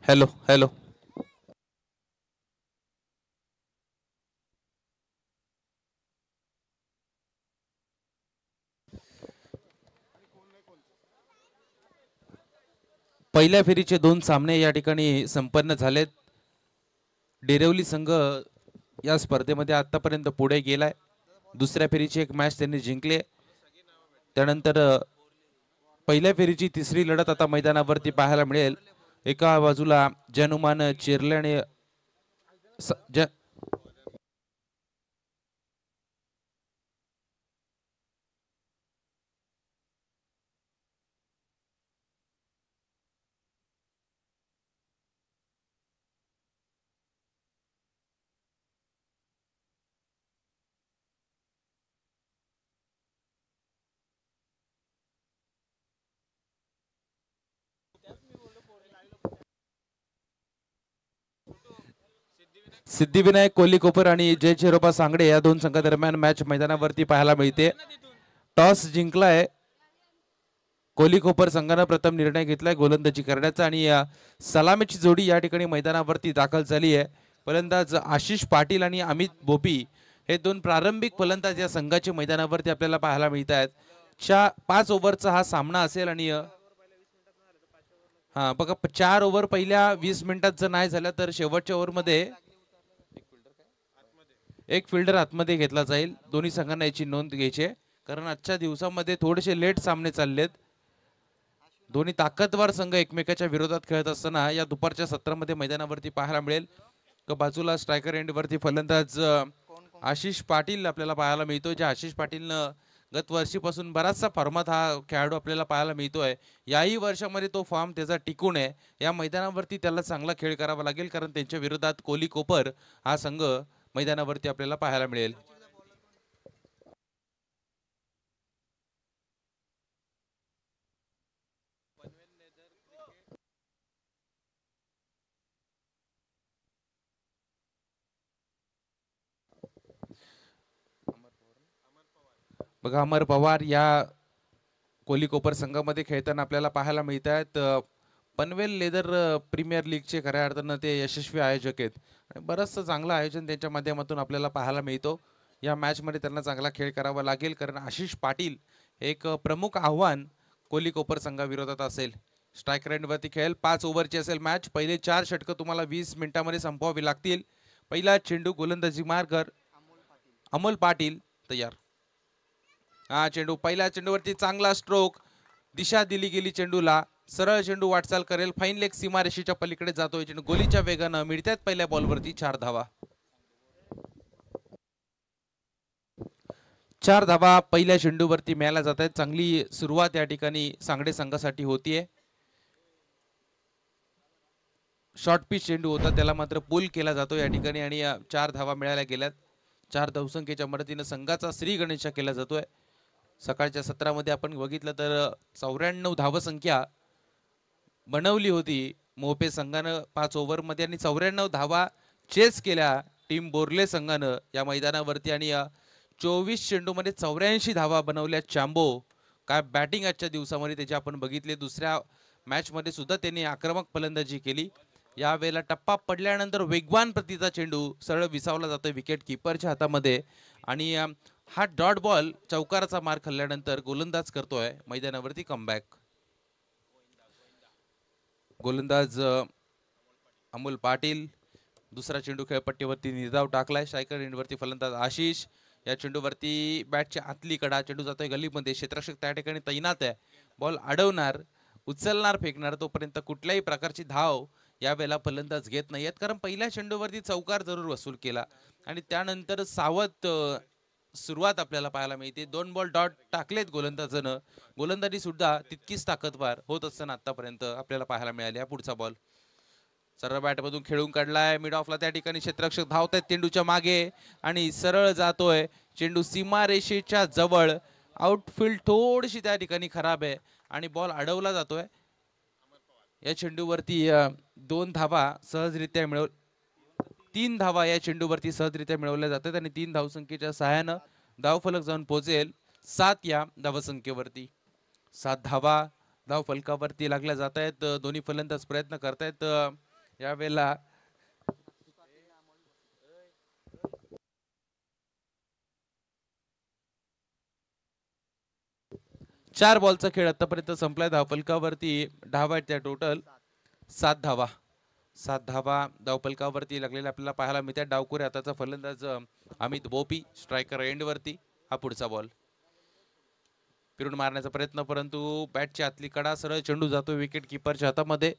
Hello hello. पहिल्या फेरीचे दोन सामने या ठिकाणी संपन्न झालेत. डेरिवली संघ या स्पर्धेमध्ये आतापर्यंत पुढे गेलाय. दुसऱ्या फेरीची एक मॅच त्यांनी जिंकली. त्यानंतर पहिल्या फेरीची तिसरी लढत आता मैदानावरती पाहायला मिळेल. एका बाजूला जनुमान चिरले आणि सिद्धिविनायक कोहलीकोपर आणि जय चिरोबा सांगडे या दोन संघादरम्यान मॅच मैदानावरती पाहायला मिळते. टॉस जिंकलाय कोहलीकोपर संघानं. प्रथम निर्णय घेतलाय गोलंदाजी करण्याचा आणि सलामीची जोडी या ठिकाणी मैदानावरती दाखल झाली आहे. फलंदाज आशिष पाटील आणि अमित बोपी हे दोन प्रारंभिक फलंदाज या संघाच्या मैदानावरती आपल्याला पाहायला मिळत आहेत. 5 ओव्हरचा हा सामना असेल आणि हा बघा 4 ओव्हर पहिल्या 20 मिनिटात जर नाही झालं तर शेवटच्या ओव्हरमध्ये एक फिल्डर आतमध्ये घेतला जाईल. दोन्ही संघांना याची नोंद घ्यायची आहे कारण आजच्या दिवसामध्ये थोडेसे लेट सामने चाललेत. दोन्ही ताकदवार संघ एकमेकाच्या विरोधात खेळत असताना या दुपारच्या सत्रामध्ये मैदानावरती पाहायला मिळेल. बाजूला स्ट्रायकर एंडवरती फलंदाज आशिष पाटील आपल्याला पाहायला मिळतोय. ज्या आशिष पाटीलनं गत वर्षीपासून बराचसा फॉर्मात हा खेळाडू आपल्याला पाहायला मिळतोय. याही वर्षामध्ये तो फॉर्म त्याचा टिकून आहे. या मैदानावरती त्याला चांगला खेळ करावा लागेल कारण त्यांच्या विरोधात कोहलीकोपर हा संघ मैदानावरती आपल्याला पाहायला मिळेल. बघा अमर पवार या कोहलीकोपर संघामध्ये खेळताना आपल्याला पाहायला मिळत आहेत. पनवेल लेदर प्रीमियर लीगचे खऱ्या अर्थानं ते यशस्वी आयोजक आहेत. बरंचसं चांगलं आयोजन त्यांच्या माध्यमातून आपल्याला पाहायला मिळतो. या मॅचमध्ये त्यांना चांगला खेळ करावा लागेल कारण आशिष पाटील एक प्रमुख आव्हान कोहलीकोपर संघाविरोधात असेल. स्ट्रायकर एंडवरती खेळेल. 5 ओव्हरची असेल मॅच. पहिले 4 षटकं तुम्हाला 20 मिनिटांमध्ये संपवावी लागतील. पहिला चेंडू गोलंदाजी मार्कर अमोल पाटील तयार. हा चेंडू पहिल्या चेंडूवरती चांगला स्ट्रोक. दिशा दिली गेली चेंडूला. सरळ चेंडू वाटचाल करेल. फाईन लेग सीमारेषेच्या पलीकडे जातोय चेंडू. गोलीच्या वेगानं मिळतात पहिल्या बॉलवरती 4 धावा. 4 धावा पहिल्या चेंडूवरती मिळायला जात आहेत. चांगली सुरुवात या ठिकाणी सांगडे संघासाठी होतीये. शॉर्ट पिच चेंडू होता त्याला मात्र पुल केला जातो या ठिकाणी आणि 4 धावा मिळायला गेल्यात. 4 धावसंख्येच्या मदतीनं संघाचा श्री गणेशा केला जातोय. सकाळच्या सत्रामध्ये आपण बघितलं तर 94 धावसंख्या बनवली होती मोहपे संघानं 5 ओव्हरमध्ये आणि 94 धावा चेस केल्या टीम बोर्ले संघानं या मैदानावरती आणि 24 चेंडूमध्ये 84 धावा बनवल्या. चांबो काय बॅटिंग आजच्या दिवसामध्ये त्याची आपण बघितले. दुसऱ्या मॅचमध्ये सुद्धा त्यांनी आक्रमक फलंदाजी केली. यावेळेला टप्पा पडल्यानंतर वेगवान प्रतीचा चेंडू सरळ विसावला जातोय विकेट किपरच्या हातामध्ये आणि हा डॉट बॉल चौकाराचा मार खाल्ल्यानंतर गोलंदाज करतोय मैदानावरती कमबॅक. गोलंदाज अमोल पाटील. दुसरा चेंडू खेळपट्टीवरती निर्धाव टाकलाय. स्ट्रायकर एंडवरती फलंदाज आशिष. या चेंडूवरती बॅटच्या आतली कडा. चेंडू जातोय गलीमध्ये. क्षेत्ररक्षक त्या ठिकाणी तैनात आहे. बॉल अडवणार, उचलणार, फेकणार. तोपर्यंत कुठल्याही प्रकारची धाव यावेळेला फलंदाज घेत नाहीयेत कारण पहिल्या चेंडूवरती चौकार जरूर वसूल केला आणि त्यानंतर सावध सुरुवात आपल्याला पाहायला मिळते. 2 बॉल डॉट टाकलेत गोलंदाजानं. गोलंदाजी सुद्धा तितकीच ताकदवार होत असताना आतापर्यंत आपल्याला पाहायला मिळाली. पुढचा बॉल सरळ बॅटमधून खेळून काढलाय. मिड ऑफला त्या ठिकाणी क्षेत्ररक्षक धावतायत चेंडूच्या मागे आणि सरळ जातोय चेंडू सीमारेषेच्या जवळ. आउटफील्ड थोडीशी त्या ठिकाणी खराब आहे आणि बॉल अडवला जातोय. या चेंडूवरती 2 धावा सहजरित्या 3 धावा या चेंडूवरती सहजरित्या मिळवल्या जातात आणि 3 धावसंख्येच्या सहाय्यानं धावफलक जाऊन पोहोचेल 7 या धावसंख्येवरती. 7 धावा धावफलकावरती लागल्या जात आहेत. दोन्ही फलंदाज प्रयत्न करतायत यावेळेला 4 बॉलचा खेळ आतापर्यंत संपलाय. धावफलकावरती धावा आहेत त्या टोटल 7 धावा. 7 धावा धावफलकावरती लागलेल्या आपल्याला पाहायला मिळतात. डावकुरे हाताचा फलंदाज अमित बोपी, स्ट्रायकर एंडवरती. हा पुढचा बॉल फिरून मारण्याचा प्रयत्न, परंतु बॅटची आतली कडा, सरळ चेंडू जातो विकेट किपरच्या हातामध्ये.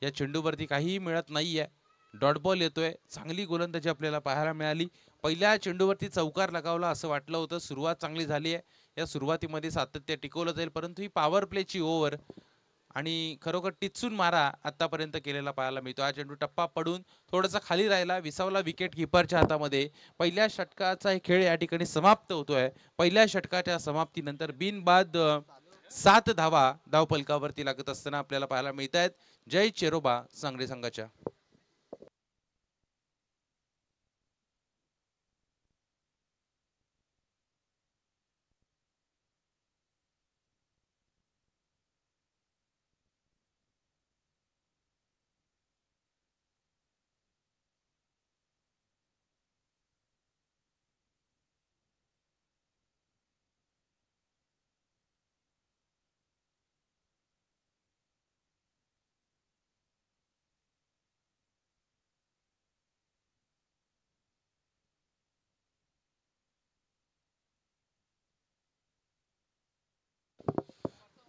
या चेंडूवरती काहीही मिळत नाहीये. डॉट बॉल येतोय. चांगली गोलंदाजी आपल्याला पाहायला मिळाली. पहिल्या चेंडूवरती चौकार लगावला असं वाटलं होतं. सुरुवात चांगली झाली आहे. या सुरुवातीमध्ये सातत्य टिकवलं जाईल, परंतु ही पॉवर प्लेची ओव्हर आणि खरोखर टिचून मारा आतापर्यंत केलेला पाहायला मिळतो. हा चेंडू टप्पा पडून थोडासा खाली राहिला, विसावला विकेट किपरच्या हातामध्ये. पहिल्या षटकाचा खेळ या ठिकाणी समाप्त होतोय. पहिल्या षटकाच्या समाप्तीनंतर बिनबाद 7 धावा धावफलकावरती लागत असताना आपल्याला पाहायला मिळत आहेत जय चेरोबा सांगली संघाच्या.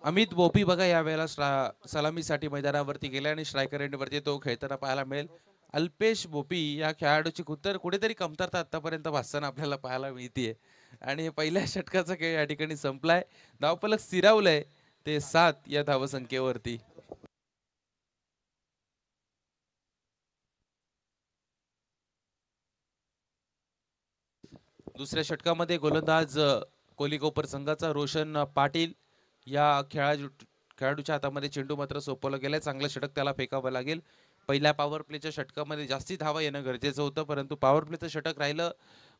अमित बोपी बघा यावेळेला सलामीसाठी मैदानावरती गेला आणि स्ट्रायकर एंडवरती तो खेळताना पाहायला मिळेल. अल्पेश बोपी या खेळाडूची कुठेतरी कमतरता आतापर्यंत भासताना आपल्याला पाहायला मिळतीये. आणि पहिल्या षटकाचा खेळ या ठिकाणी संपलाय. धावफलक स्थिरावलंय ते 7 या धावसंख्येवरती. दुसऱ्या षटकामध्ये गोलंदाज कोहलीकोपर संघाचा रोशन पाटील या खेळाडूच्या हातामध्ये चेंडू मात्र सोपवला गेलाय. चांगलं षटक त्याला फेकावं लागेल. पहिल्या पॉवर प्लेच्या षटकामध्ये जास्ती धावा येणं गरजेचं होतं, परंतु पॉवर प्लेचं षटक राहिलं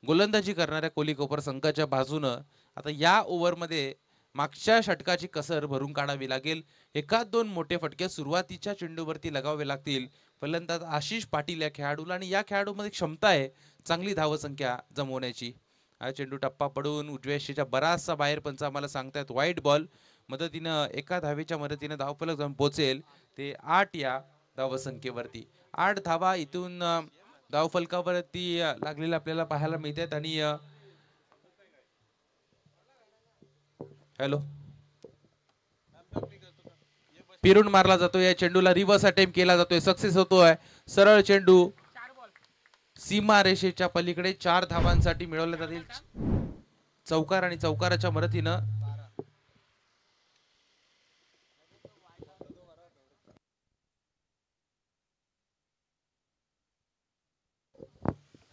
गोलंदाजी करणाऱ्या कोहलीकोपर संघाच्या बाजूनं. आता या ओव्हरमध्ये मागच्या षटकाची कसर भरून काढावी लागेल. एकाच 2 मोठे फटके सुरुवातीच्या चेंडूवरती लगावे लागतील फलंदाज आशिष पाटील या खेळाडूला, आणि या खेळाडूमध्ये क्षमता आहे चांगली धावसंख्या जमवण्याची. हा चेंडू टप्पा पडून उजव्या यष्टीच्या बराचसा बाहेर पंच आम्हाला सांगतायत वाईट बॉल. मदतीनं एका धावेच्या मदतीनं धावफलक जाऊन पोहोचेल ते 8 या धावसंख्येवरती. 8 धावा इथून धावफलकावरती लागलेल्या आपल्याला पाहायला मिळतात. आणि हॅलो पिरून मारला जातो. या चेंडूला रिव्हर्स अटेम्प्ट केला जातोय, सक्सेस होतोय. सरळ चेंडू सीमा रेषेच्या पलीकडे 4 धावांसाठी मिळवल्या जातील चौकार, आणि चौकाराच्या मदतीनं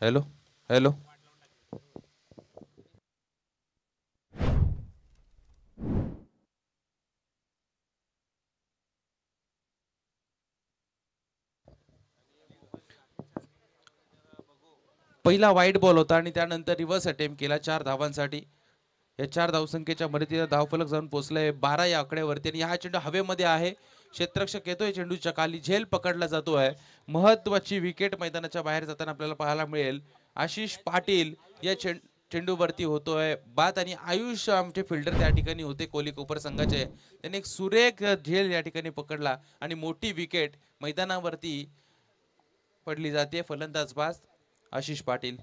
हॅलो हॅलो पहिला वाईट बॉल होता आणि त्यानंतर रिव्हर्स अटेम्प्ट केला 4 धावांसाठी. या 4 धावसंख्येच्या मदतीने धावफलक जाऊन पोहोचलाय 12 या आकड्यावरती. आणि हा चेंडू हवेमध्ये आहे. क्षेत्ररक्षक येतोय, चेंडूच्या खाली झेल पकडला जातोय. महत्वाची विकेट मैदानाच्या बाहेर जाताना आपल्याला पाहायला मिळेल. आशिष पाटील या चेंडूवरती होतोय बाद, आणि आयुष आमचे फिल्डर त्या ठिकाणी होते कोहलीकोपर संघाचे. त्यांनी एक सुरेख झेल या ठिकाणी पकडला आणि मोठी विकेट मैदानावरती पडली जाते. फलंदाज बाज आशिष पाटील.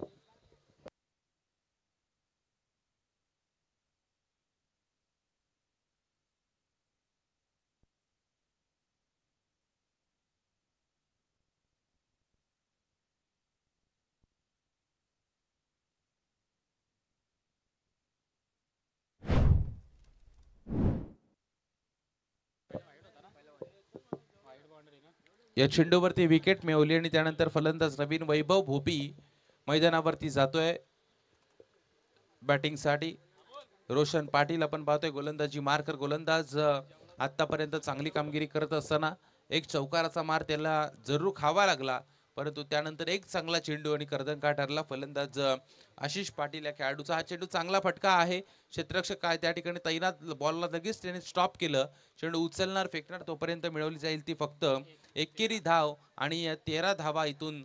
या चेंडूवरती विकेट मिळवली आणि त्यानंतर फलंदाज नवीन वैभव भोपी मैदानावरती जातोय बॅटिंगसाठी. रोशन पाटील आपण पाहतोय गोलंदाजी मार्कर गोलंदाज. आतापर्यंत चांगली कामगिरी करत असताना एक चौकाराचा मार त्याला जरूर खावा लागला, परंतु त्यानंतर एक चांगला चेंडू आणि कर्दनका ठरला. फलंदाज आशिष पाटील या खेळाडूचा हा चेंडू चांगला फटका आहे. क्षेत्ररक्षक काय त्या ठिकाणी तैनात, बॉलला लगेच त्याने स्टॉप केलं. चेंडू उचलणार फेकणार तोपर्यंत मिळवली जाईल ती फक्त एकेरी धाव आणि 13 धावा इथून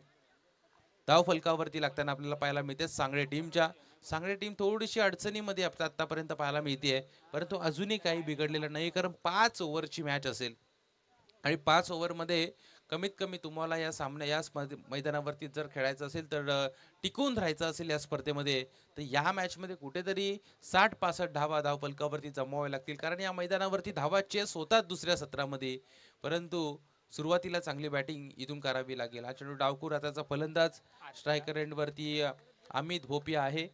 धाव फलकावरती लागताना आपल्याला पाहायला मिळते. सांगडे टीम थोडीशी अडचणीमध्ये आतापर्यंत पाहायला मिळते, परंतु अजूनही काही बिघडलेलं नाही, कारण 5 ओव्हरची मॅच असेल आणि 5 ओव्हरमध्ये कमीत कमी तुम्हाला या मैदानावरती जर खेळायचं असेल तर टिकून राहायचं असेल या स्पर्धेमध्ये, तर या मॅचमध्ये कुठेतरी 60-65 धावा धाव फलकावरती जमवावे लागतील, कारण या मैदानावरती धावा चेस होतात दुसऱ्या सत्रामध्ये. परंतु सुरुवातीला चांगली बॅटिंग इथून करावी लागेल. हा चेंडू डावखुर हाताचा फलंदाज स्ट्रायकर एंडवरती अमित भोपिया आहे.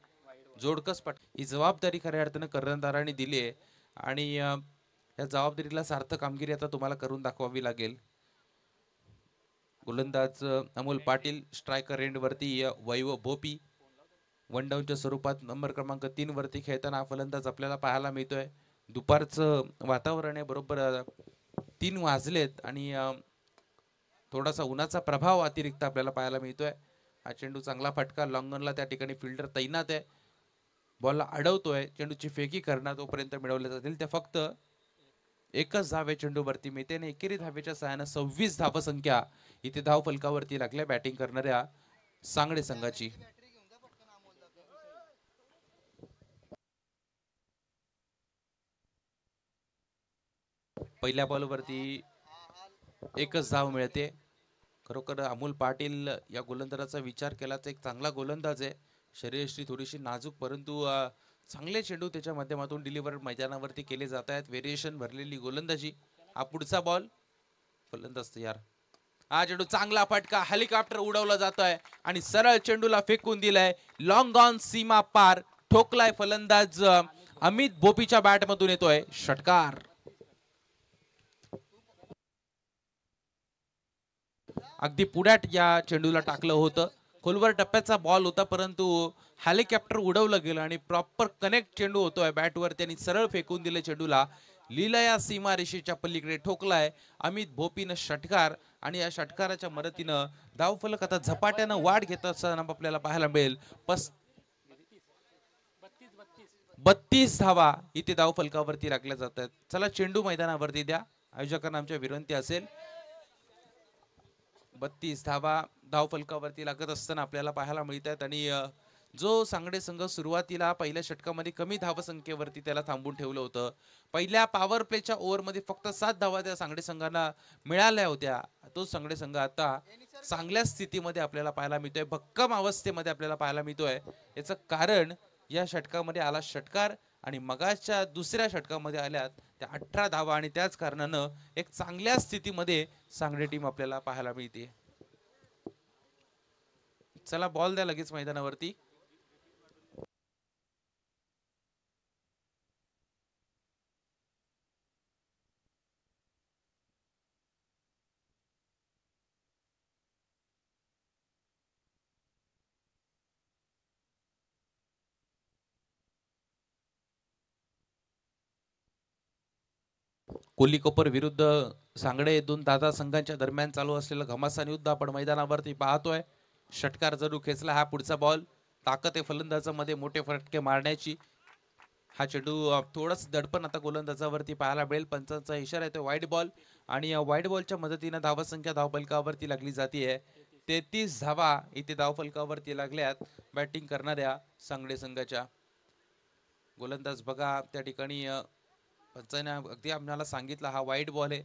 जोडकस ही जबाबदारी खऱ्या अर्थानं कर्णधारांनी दिली आहे आणि या जबाबदारीला सार्थ कामगिरी आता तुम्हाला करून दाखवावी लागेल. गोलंदाज अमोल पाटील, स्ट्रायकर एंडवरती वैभव भोपी. वन डाऊनच्या स्वरूपात नंबर क्रमांक 3 वरती खेळताना हा फलंदाज आपल्याला पाहायला मिळतोय. दुपारचं वातावरण आहे, बरोबर 3 वाजलेत आणि थोडासा उन्हाचा प्रभाव अतिरिक्त आपल्याला पाहायला मिळतोय. हा चेंडू चांगला फटका, लॉंगनला त्या ठिकाणी फिल्डर तैनात आहे. बॉलला अडवतोय, चेंडूची फेकी करणार तोपर्यंत मिळवले जातील ते फक्त एकच धावे चेंडूवरती मिळते आणि एकेरी धावेच्या सहाय्याने 26 धावसंख्या इथे धाव फलकावरती लागल्या बॅटिंग करणाऱ्या सांगडे संघाची. पहिल्या बॉलवरती एकच धाव मिळते. खरोखर अमोल पाटील या गोलंदाजाचा विचार केला तर एक चांगला गोलंदाज आहे. शरीरयष्टी थोडीशी नाजूक, परंतु चांगले चेंडू त्याच्या माध्यमातून डिलिव्हर मैदानावरती केले जात आहेत. व्हेरिएशन भरलेली गोलंदाजी. हा पुढचा बॉल, फलंदाज तयार. हा चेंडू चांगला फटका, हेलिकॉप्टर उडवला जातोय आणि सरळ चेंडूला फेकून दिलाय. लॉंग ऑन सीमा पार ठोकलाय फलंदाज अमित भोपीच्या बॅट मधून येतोय षटकार. अगदी पुढ्यात या चेंडूला टाकलं होतं. खोलवर टप्प्याचा बॉल होता, परंतु हेलिकॉप्टर उडवलं गेलं आणि प्रॉपर कनेक्ट चेंडू होतोय बॅटवर. त्यांनी सरळ फेकून दिले चेंडूला. लीलया सीमारेषेच्या पलीकडे ठोकलाय अमित भोपीनं षटकार आणि या षटकाराच्या मदतीनं धावफलक आता झपाट्यानं वाढ घेत असताना आपल्याला पाहायला मिळेल. 32 धावा इथे धावफलकावरती लागल्या जात आहेत. चला चेंडू मैदानावरती द्या, आयोजकांना आमच्या विनंती असेल. 32 धावा धावफलकावरती लागत असताना आपल्याला पाहायला मिळत आहेत आणि जो सांगडे संघ सुरुवातीला पहिल्या षटकामध्ये कमी धावसंख्येवरती त्याला थांबून ठेवलं होतं. पहिल्या पॉवर प्लेच्या ओव्हरमध्ये फक्त 7 धावा त्या सांगडे संघाला मिळाल्या होत्या. तो सांगडे संघ आता चांगल्या स्थितीमध्ये आपल्याला पाहायला मिळतोय, भक्कम अवस्थेमध्ये आपल्याला पाहायला मिळतोय. याचं कारण या षटकामध्ये आला षटकार आणि मगाच्या दुसऱ्या षटकामध्ये आल्यात त्या 18 धावा आणि त्याच कारणानं एक चांगल्या स्थितीमध्ये सांगडे टीम आपल्याला पाहायला मिळते. चला बॉल द्या लगेच मैदानावरती. कोल्लीकोपर विरुद्ध सांगडे, दोन दादा संघांच्या दरम्यान चालू असलेलं घमासान युद्ध आपण मैदानावरती पाहतोय. षटकार जरूर खेचला. हा पुढचा बॉल, ताकद आहे फलंदाजामध्ये मोठे फटके मारण्याची. हा चेंडू थोडंच दडपण आता गोलंदाजावरती पाहायला मिळेल. पंचांचा इशारा येतो वाईट बॉल आणि वाईट बॉलच्या मदतीने धावसंख्या धावफलकावरती लागली जाते. 33 धावा इथे धावफलकावरती लागल्यात बॅटिंग करणाऱ्या सांगडे संघाच्या. गोलंदाज बघा त्या ठिकाणी पंचाने अगदी आम्हाला सांगितलं हा वाईट बॉल आहे.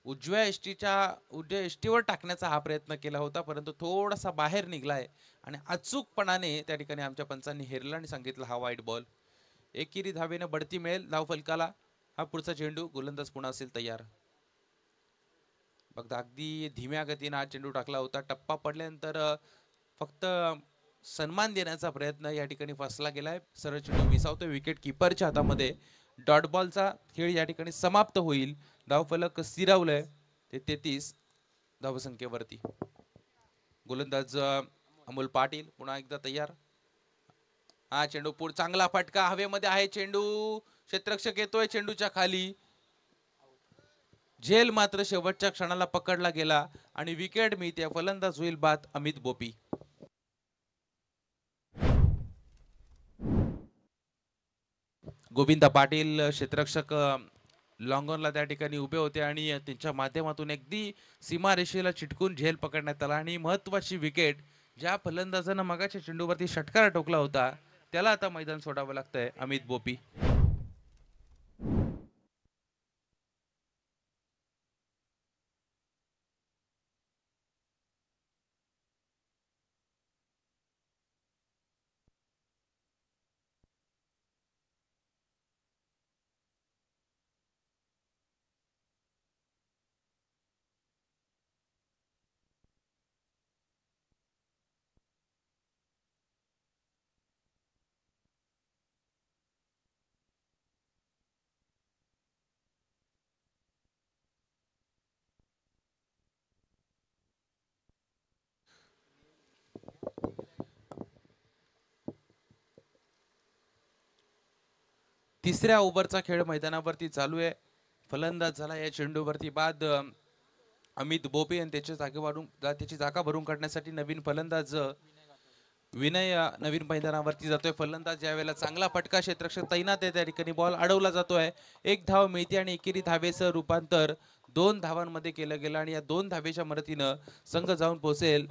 उजव्या एष्टीवर टाकण्याचा हा प्रयत्न केला होता, परंतु थोडासा बाहेर निघलाय आणि अचूकपणाने त्या ठिकाणी आमच्या पंचांनी हेरला आणि सांगितलं हा वाईट बॉल. एकेरी धावेने बढती मिळेल धावफलकाला. हा पुढचा चेंडू, गोलंदाज पुन्हा असेल तयार. बघा अगदी धीम्या गतीने हा चेंडू टाकला होता. टप्पा पडल्यानंतर फक्त सन्मान देण्याचा प्रयत्न या ठिकाणी फसला गेलाय. सरळ चेंडू विसावतोय विकेट किपरच्या हातामध्ये. डॉट बॉलचा खेळ या ठिकाणी समाप्त होईल. धावफलक स्थिरावलंय ते 33 धावसंख्येवरती. गोलंदाज अमोल पाटील पुन्हा एकदा तयार. हा चेंडू पुढे चांगला फटका हवेमध्ये आहे. चेंडू क्षेत्ररक्षक येतोय चेंडूच्या खाली. झेल मात्र शेवटच्या क्षणाला पकडला गेला आणि विकेट मिळते. फलंदाज होईल बाद अमित बोपी. गोविंदा पाटील क्षेत्ररक्षक लॉंगॉनला त्या ठिकाणी उभे होते आणि त्यांच्या माध्यमातून अगदी सीमारेषेला चिटकून झेल पकडण्यात आला आणि महत्वाची विकेट ज्या फलंदाजानं मगाच्या चेंडूवरती षटकार ठोकला होता त्याला आता मैदान सोडावं लागतंय. अमित बोपी. तिसऱ्या ओव्हरचा खेळ मैदानावरती चालू आहे. फलंदाज झाला या चेंडूवरती बाद अमित बोपे आणि त्याची जागा भरून काढण्यासाठी नवीन फलंदाज विनय नवीन मैदानावरती जातोय. फलंदाज यावेळेला चांगला फटका क्षेत्ररक्षक तैनात आहे. त्या ठिकाणी बॉल अडवला जातोय. एक धाव मिळते आणि एकेरी धावेचं रूपांतर 2 धावांमध्ये केलं गेलं आणि या 2 धावेच्या मदतीनं संघ जाऊन पोहोचेल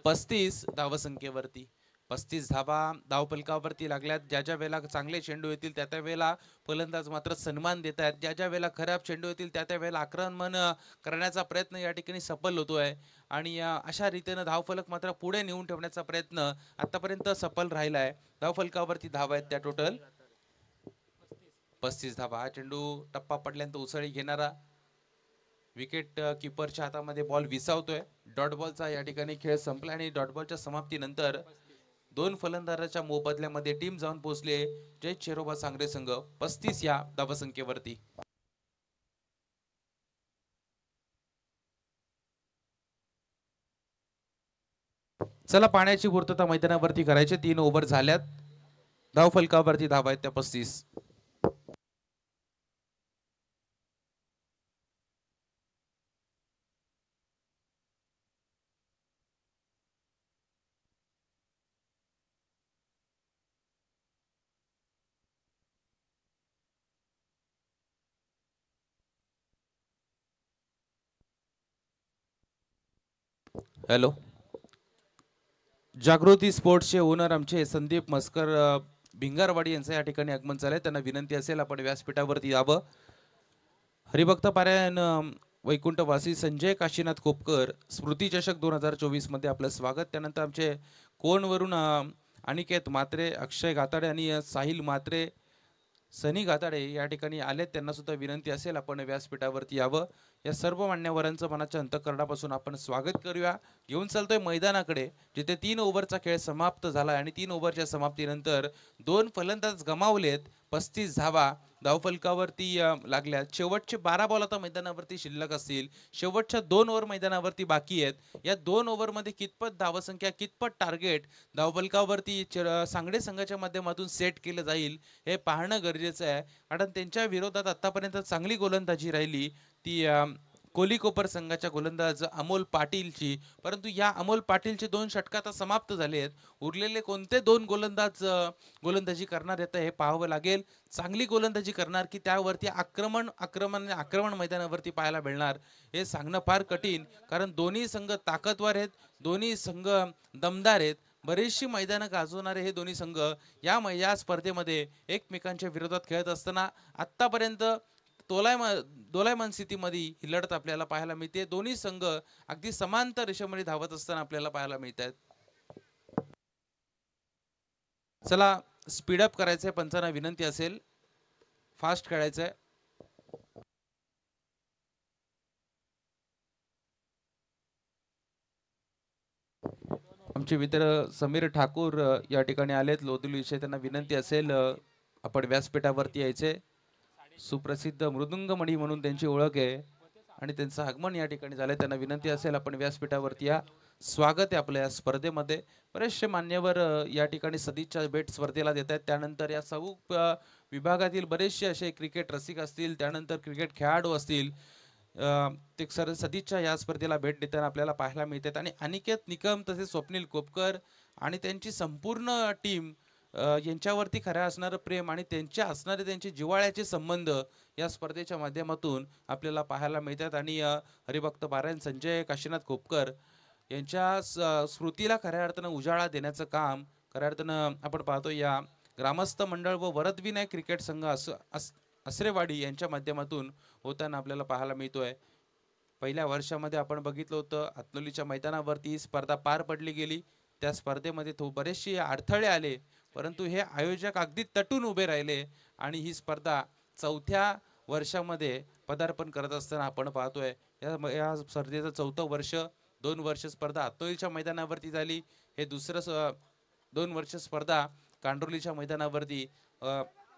35 धावसंख्येवरती. 35 धावा धावफलकावरती लागल्यात. ज्या ज्या वेळेला चांगले चेंडू येतील त्या त्या वेळेला फलंदाज मात्र सन्मान देत आहेत. ज्या ज्या वेळेला खराब चेंडू येतील त्या त्या वेळेला आक्रमण करण्याचा प्रयत्न या ठिकाणी सफल होतोय आणि अशा रीतीनं धावफलक मात्र पुढे नेऊन ठेवण्याचा प्रयत्न आतापर्यंत सफल राहिला आहे. धावफलकावरती धावा आहेत त्या टोटल 35 धावा. हा चेंडू टप्पा पडल्यानंतर उसळी घेणारा विकेट किपरच्या हातामध्ये बॉल विसावतोय. डॉट बॉलचा या ठिकाणी खेळ संपला आणि डॉट बॉलच्या समाप्तीनंतर 2 फलंदाजाच्या मोबदल्यामध्ये टीम जाऊन पोहोचले जय चेरोबा सांगरे संघ 35 या धावसंख्येवरती. चला पाण्याची पूर्तता मैदानावरती करायची. 3 ओव्हर झाल्यात. धावफलकावरती धावा आहेत त्या 35. हॅलो. जागृती स्पोर्ट्सचे ओनर आमचे संदीप मस्कर भिंगारवाडी यांचं या ठिकाणी आगमन झालंय. त्यांना विनंती असेल आपण व्यासपीठावरती यावं. हरिभक्त पारायण वैकुंठवासी संजय काशीनाथ कोपकर स्मृती चषक 2024 मध्ये आपलं स्वागत. त्यानंतर आमचे कोणवरून अनिकेत मात्रे, अक्षय गाताडे आणि साहिल मात्रे, सनी गाताडे या ठिकाणी आलेत. त्यांना सुद्धा विनंती असेल आपण व्यासपीठावरती यावं. या सर्व मान्यवरांचं मनाच्या अंतःकरणापासून आपण स्वागत करूया. घेऊन चालतोय मैदानाकडे जिथे 3 ओव्हरचा खेळ समाप्त झाला आणि 3 ओव्हरच्या समाप्तीनंतर 2 फलंदाज गमावलेत. 35 धावा धावफलकावरती लागल्या. शेवटचे 12 बॉल आता मैदानावरती शिल्लक असतील. शेवटच्या 2 ओव्हर मैदानावरती बाकी आहेत. या 2 ओव्हरमध्ये कितपत धावसंख्या, कितपत टार्गेट धावफलकावरती सांगडे संघाच्या माध्यमातून सेट केलं जाईल हे पाहणं गरजेचं आहे. कारण त्यांच्या विरोधात आतापर्यंत चांगली गोलंदाजी राहिली ती कोलीकोपर संघाच्या गोलंदाज अमोल पाटीलची. परंतु या अमोल पाटीलचे 2 षटक आता समाप्त झाले आहेत. उरलेले कोणते 2 गोलंदाज गोलंदाजी करणार आहेत हे पाहावं लागेल. चांगली गोलंदाजी करणार की त्यावरती आक्रमण मैदानावरती पाहायला मिळणार हे सांगणं फार कठीण. कारण दोन्ही संघ ताकदवर आहेत, दोन्ही संघ दमदार आहेत. बरीचशी मैदानं गाजवणारे हे दोन्ही संघ या स्पर्धेमध्ये एकमेकांच्या विरोधात खेळत असताना आतापर्यंत दोलायमान स्थितीमध्ये ही लढत आपल्याला पाहायला मिळते. दोन्ही संघ अगदी समांतर रेषेमध्ये धावत असताना आपल्याला पाहायला मिळत आहेत. चला स्पीडअप करायचंय. पंचांना विनंती असेल फास्ट खेळायचंय. आमचे मित्र समीर ठाकूर या ठिकाणी आलेत लोदुली विषय. त्यांना विनंती असेल आपण व्यासपीठावरती यायचे. सुप्रसिद्ध मृदुंगमणी म्हणून त्यांची ओळख आहे आणि त्यांचं आगमन या ठिकाणी झालंय. त्यांना विनंती असेल आपण व्यासपीठावरती या. स्वागत आहे आपल्या या स्पर्धेमध्ये. बरेचसे मान्यवर या ठिकाणी सदिच्छा भेट स्पर्धेला देत आहेत. त्यानंतर या सर्व विभागातील बरेचसे असे क्रिकेट रसिक असतील, त्यानंतर क्रिकेट खेळाडू असतील, ते सदिच्छा या स्पर्धेला भेट देताना आपल्याला पाहायला मिळतात आणि अनिकेत निकम तसेच स्वप्नील कोपकर आणि त्यांची संपूर्ण टीम यांच्यावरती खऱ्या असणारं प्रेम आणि त्यांचे जिव्हाळ्याचे संबंध या स्पर्धेच्या माध्यमातून आपल्याला पाहायला मिळतात आणि हरिभक्त पारायण संजय काशीनाथ कोपकर यांच्या स्मृतीला खऱ्या अर्थानं उजाळा देण्याचं काम खऱ्या अर्थानं आपण पाहतो या ग्रामस्थ मंडळ व वरदविनाय क्रिकेट संघ असरेवाडी यांच्या माध्यमातून होताना आपल्याला पाहायला मिळतोय। पहिल्या वर्षामध्ये आपण बघितलं होतं आतनोलीच्या मैदानावरती ही स्पर्धा पार पडली गेली। त्या स्पर्धेमध्ये बरेचसे अडथळे आले, परंतु हे आयोजक अगदी तटून उभे राहिले आणि ही स्पर्धा चौथ्या वर्षामध्ये पदार्पण करत असताना आपण पाहतोय या स्पर्धेचं चौथं वर्ष। 2 वर्ष स्पर्धा आतनोलीच्या मैदानावरती झाली, हे दुसरं 2 वर्ष स्पर्धा कांडोलीच्या मैदानावरती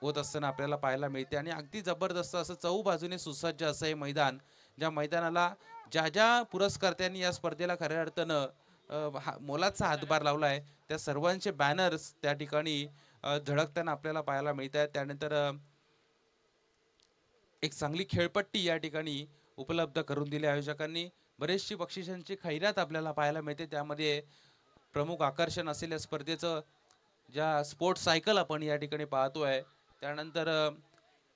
होत असताना आपल्याला पाहायला मिळते आणि अगदी जबरदस्त असं चहूबाजूने सुसज्ज असं हे मैदान, ज्या मैदानाला ज्या पुरस्कर्त्यांनी या स्पर्धेला खऱ्या अर्थानं मोलाचा हातभार लावलाय त्या सर्वांचे बॅनर्स त्या ठिकाणी झळकताना आपल्याला पाहायला मिळत आहेत। त्यानंतर एक चांगली खेळपट्टी या ठिकाणी उपलब्ध करून दिली आयोजकांनी। बरेचशी बक्षिसांची खैरात आपल्याला पाहायला मिळते, त्यामध्ये प्रमुख आकर्षण असेल या स्पर्धेचं ज्या स्पोर्ट्स सायकल आपण या ठिकाणी पाहतोय। त्यानंतर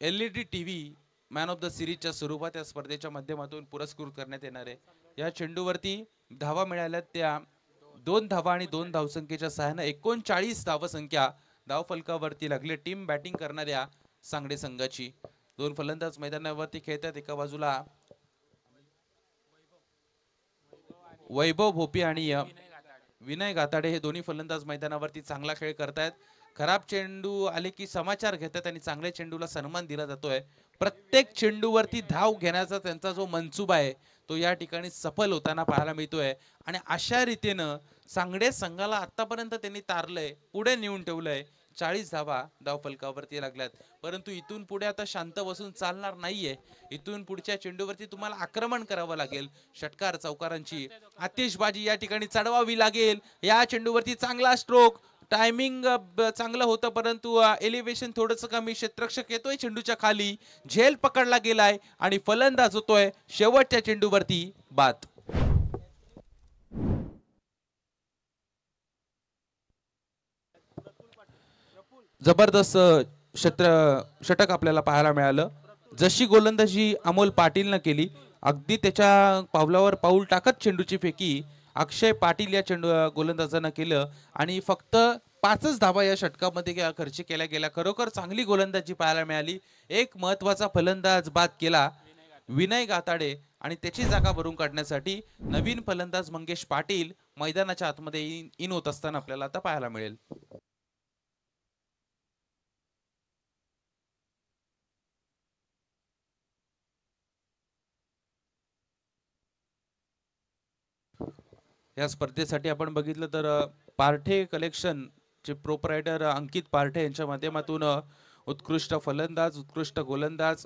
LED TV man of the सिरीजच्या स्वरूपात या स्पर्धेच्या माध्यमातून पुरस्कृत करण्यात येणार आहे। या चेंडूवरती धावा मिळाल्यात त्या 2 धावा आणि 2 धावसंख्येच्या सहाय्याने 39 धावसंख्या धावफलकावरती लागली टीम बॅटिंग करणाऱ्या सांगडे संघाची। 2 फलंदाज मैदानावरती खेळतात, एका बाजूला वैभव भोपी आणि विनय गाताडे हे दोन्ही फलंदाज मैदानावरती चांगला खेळ करतायत। खराब चेंडू आले की समाचार घेतात आणि चांगल्या चेंडूला सन्मान दिला जातोय। प्रत्येक चेंडूवरती धाव घेण्याचा त्यांचा जो मनसुबा आहे तो या ठिकाणी सफल होताना पाहायला मिळतोय आणि अशा रीतीनं सांगडे संघाला आतापर्यंत त्यांनी तारलंय, पुढे नेऊन ठेवलंय। 40 धावा धावफलकावरती लागल्यात, परंतु इथून पुढे आता शांत बसून चालणार नाहीये। इथून पुढच्या चेंडूवरती तुम्हाला आक्रमण करावं लागेल, षटकार चौकारांची आतिषबाजी या ठिकाणी चढवावी लागेल। या चेंडूवरती चांगला स्ट्रोक, टायमिंग चांगलं होतं, परंतु एलिव्हेशन थोडंसं कमी, क्षेत्ररक्षक येतोय चेंडूच्या खाली, झेल पकडला गेलाय आणि फलंदाज होतोय शेवटच्या चेंडूवरती बाद। जबरदस्त षटक आपल्याला पाहायला मिळालं। जशी गोलंदाजी अमोल पाटीलनं केली, अगदी त्याच्या पावलावर पाऊल टाकत चेंडूची फेकी अक्षय पाटील या गोलंदाजानं केलं आणि फक्त 5च धावा या षटकामध्ये खर्च केल्या गेल्या। खरोखर चांगली गोलंदाजी पाहायला मिळाली। एक महत्त्वाचा फलंदाज बाद केला विनय गाताडे आणि त्याची जागा भरून काढण्यासाठी नवीन फलंदाज मंगेश पाटील मैदानाच्या आतमध्ये इन होत असताना आपल्याला आता पाहायला मिळेल। या स्पर्धेसाठी आपण बघितलं तर पार्ठे कलेक्शन चे प्रोप्रायटर अंकित पार्ठे यांच्या माध्यमातून उत्कृष्ट फलंदाज, उत्कृष्ट गोलंदाज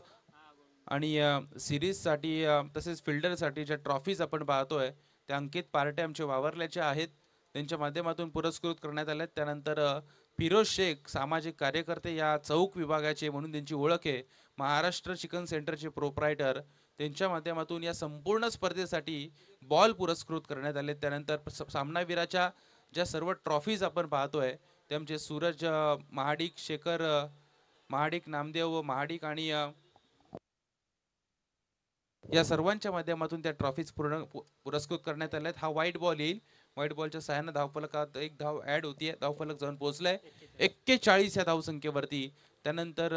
आणि सिरीजसाठी तसेच फिल्डरसाठी ज्या ट्रॉफीज आपण पाहतोय त्या अंकित पार्ठे आमचे वावरल्याचे आहेत, त्यांच्या माध्यमातून पुरस्कृत करण्यात आले। त्यानंतर फिरोज शेख सामाजिक कार्यकर्ते या चौक विभागाचे म्हणून त्यांची ओळख आहे, महाराष्ट्र चिकन सेंटरचे प्रोप्रायटर, त्यांच्या माध्यमातून या संपूर्ण स्पर्धेसाठी बॉल पुरस्कृत करण्यात आले। त्यानंतर सामनावीराच्या ज्या सर्व ट्रॉफीज आपण पाहतोय ते आमचे सूरज महाडिक, शेखर महाडिक, नामदेव महाडिक आणि या सर्वांच्या माध्यमातून त्या ट्रॉफीज पुरस्कृत करण्यात आल्यात। हा व्हाईट बॉल येईल, व्हाईट बॉलच्या सहाय्याने धावफलकात एक धाव ऍड होतीये, धावफलक जाऊन पोहोचलाय 41 या धावसंख्येवरती। त्यानंतर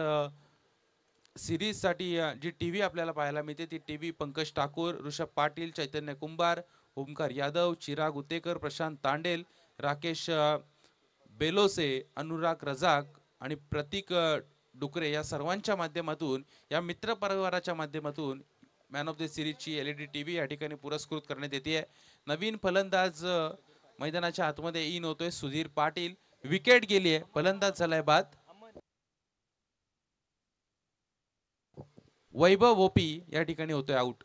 सिरीज साठी जी टीव्ही आपल्याला पाहायला मिळते ती टीव्ही पंकज ठाकूर, ऋषभ पाटील, चैतन्य कुंभार, ओमकार यादव, चिराग उतेकर, प्रशांत तांडेल, राकेश बेलोसे, अनुराग रजाक आणि प्रतीक डुकरे या सर्वांच्या माध्यमातून या मित्र परिवाराच्या माध्यमातून मॅन ऑफ द सिरीजची LED TV या ठिकाणी पुरस्कृत करण्यात येते। नवीन फलंदाज मैदानाच्या आतमध्ये इन होतोय सुधीर पाटील, विकेट गेली आहे, फलंदाज झालाय बाद। वैभव भोपी या ठिकाणी होतोय आउट।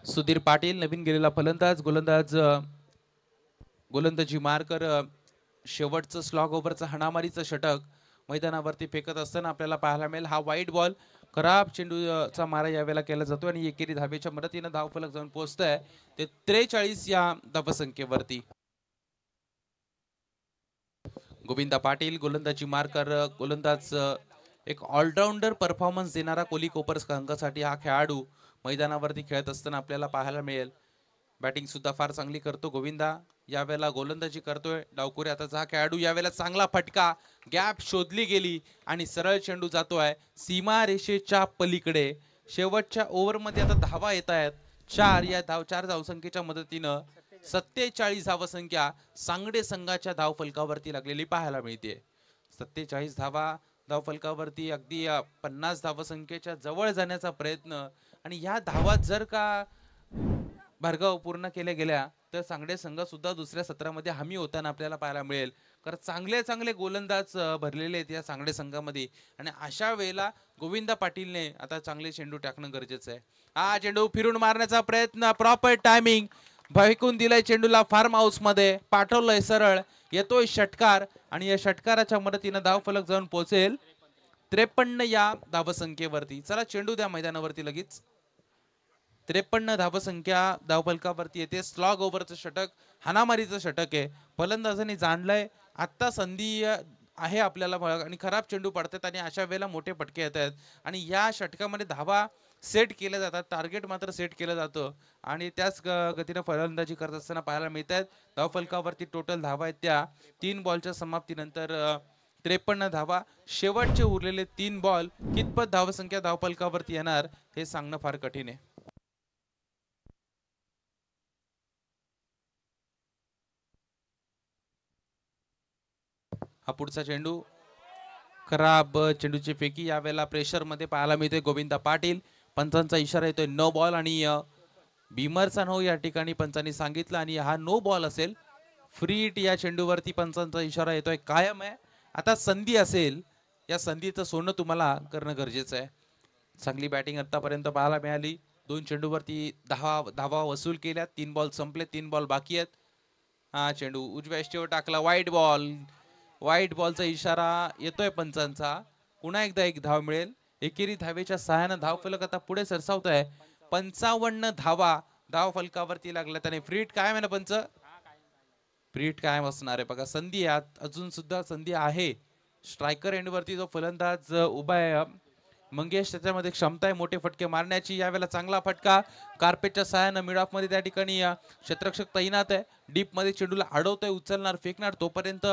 सुधीर पाटील नवीन गेलेला फलंदाज. गोलंदाजी मार्कर शेवटचं स्लॉग ओव्हरचं हाणामारीचं षटक मैदानावरती फेकत असताना आपल्याला पाहायला मिळेल. हा वाईट बॉल खराब चेंडूचा मारा यावेळेला केला जातो आणि एकेरी धावेच्या मदतीनं धावफलक जाऊन पोहोचतंय ते 43 या धावसंख्येवरती. गोविंदा पाटील गोलंदाजी मार्कर. गोलंदाज एक ऑलराऊंडर परफॉर्मन्स देणारा कोहली कोपर संघासाठी हा खेळाडू मैदानावरती खेळत असताना आपल्याला पाहायला मिळेल. बॅटिंग सुद्धा फार चांगली करतो गोविंदा. यावेळेला गोलंदाजी करतोय डावकुरे हाताचा हा खेळाडू. यावेळेला चांगला फटका, गॅप शोधली गेली आणि सरळ चेंडू जातोय सीमा रेषेच्या पलीकडे. शेवटच्या ओव्हरमध्ये आता धावा येत आहेत 4. या चार धावसंख्येच्या मदतीनं 47 धावसंख्या सांगडे संघाच्या धावफलकावरती लागलेली पाहायला मिळते. 47 धावा धावफलकावरती, अगदी 50 धावसंख्येच्या जवळ जाण्याचा प्रयत्न. आणि या धावा जर का भरगाव पूर्ण केल्या गेल्या तर सांगडे संघ सुद्धा दुसऱ्या सत्रामध्ये हमी होताना आपल्याला पाहायला मिळेल. कारण चांगले गोलंदाज भरलेले आहेत या सांगडे संघामध्ये आणि अशा वेळेला गोविंदा पाटीलने आता चांगले चेंडू टाकणं गरजेचं आहे. हा चेंडू फिरून मारण्याचा प्रयत्न, प्रॉपर टायमिंग, फेकून दिलाय चेंडूला फार्म हाऊस मध्ये, पाठवलंय सरळ, येतोय षटकार आणि या षटकाराच्या मदतीनं धावफलक जाऊन पोहोचेल 53 या धावसंख्येवरती. चला चेंडू द्या मैदानावरती लगेच. 53 धावसंख्या धावफलकावरती येते. स्लॉग ओव्हरचं षटक, हाणामारीचं षटक आहे. फलंदाजांनी जाणलंय आता संधी आहे आपल्याला आणि खराब चेंडू पडतात आणि अशा वेळेला मोठे फटके येत आहेत आणि या षटकामध्ये धावा सेट केल्या जातात. टार्गेट मात्र सेट केलं जातं आणि त्याच गतीनं फलंदाजी करत असताना पाहायला मिळत आहेत. धावफलकावरती टोटल धावा आहेत त्या 3 बॉलच्या समाप्तीनंतर 53 धावा. शेवटचे उरलेले 3 बॉल कितपत धावसंख्या धावफलकावरती येणार हे सांगणं फार कठीण आहे. हा पुढचा चेंडू, खराब चेंडूची फेकी. यावेळेला प्रेशर मध्ये पाहायला मिळते गोविंदा पाटील. पंचांचा इशारा येतोय नो बॉल आणि बीमरचा नो या ठिकाणी पंचांनी सांगितलं आणि हा नो बॉल असेल. फ्री हिट या चेंडूवरती पंचांचा इशारा येतोय. कायम आहे आता संधी असेल, या संधीचं सोनं तुम्हाला करणं गरजेचं आहे. चांगली बॅटिंग आतापर्यंत पाहायला मिळाली. 2 चेंडूवरती 10 धावा वसूल केल्या. 3 बॉल संपले, 3 बॉल बाकी आहेत. हा चेंडू उजव्या यष्टीवर टाकला, वाईट बॉल. वाईट बॉलचा इशारा येतोय पंचांचा. पुन्हा एकदा एक धाव मिळेल. एकेरी धावेच्या सहाय्यानं धावफलक आता पुढे सरसावत आहे. 55 धावा धावफलकावरती लागल्यात आणि फ्री हिट कायम आहे ना पंच? फ्री हिट कायम असणार आहे बघा. संधी अजून सुद्धा संधी आहे. स्ट्रायकर एंडवरती जो फलंदाज उभा आहे मंगेश, त्याच्यामध्ये क्षमता आहे मोठे फटके मारण्याची. यावेळेला चांगला फटका कार्पेटच्या सहाय्यानं मिड ऑफ मध्ये त्या ठिकाणी क्षेत्ररक्षक तैनात आहे. डीप मध्ये चेंडूला अडवतोय, उचलणार, फेकणार, तोपर्यंत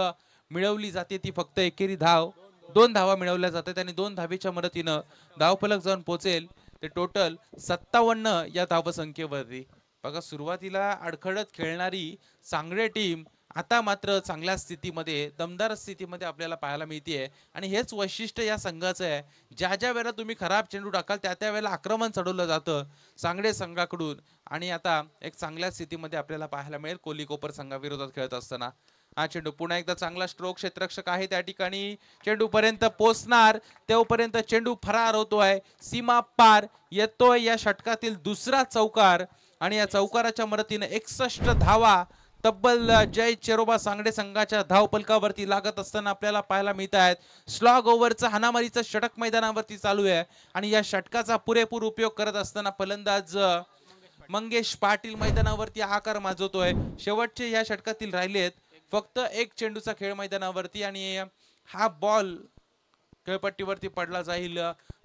मिळवली जाते ती फक्त एकेरी धाव. 2 धावा मिळवल्या जातात आणि 2 धावेच्या मदतीनं धावफलक जाऊन पोहोचेल ते टोटल 57 या धावसंख्येवरती. बघा सुरुवातीला अडखळत खेळणारी सांगडे टीम आता मात्र चांगल्या स्थितीमध्ये, दमदार स्थितीमध्ये आपल्याला पाहायला मिळते आणि हेच वैशिष्ट्य या संघाचं आहे. ज्या ज्या वेळेला तुम्ही खराब चेंडू टाकाल त्या त्या वेळेला आक्रमण चढवलं जातं सांगडे संघाकडून आणि आता एक चांगल्या स्थितीमध्ये आपल्याला पाहायला मिळेल कोहली कोपर संघाविरोधात खेळत असताना. हा चेंडू पुन्हा एकदा चांगला स्ट्रोक, क्षेत्ररक्षक आहे त्या ठिकाणी, चेंडू पर्यंत पोहोचणार, तेवपर्यंत चेंडू फरार होतोय, सीमा पार येतोय. या षटकातील दुसरा चौकार आणि या चौकाराच्या मदतीने 61 धावा तब्बल जय चेरोबा सांगडे संघाच्या धावफलकावरती लागत असताना आपल्याला पाहायला मिळत आहेत. स्लॉग ओव्हरचं हाणामारीचं षटक मैदानावरती चालू आहे आणि या षटकाचा पुरेपूर उपयोग करत असताना फलंदाज मंगेश पाटील मैदानावरती आकार माजवतोय. शेवटचे या षटकातील राहिलेत फक्त 1 चेंडूचा खेळ मैदानावरती आणि हा बॉल खेळपट्टीवरती पडला जाईल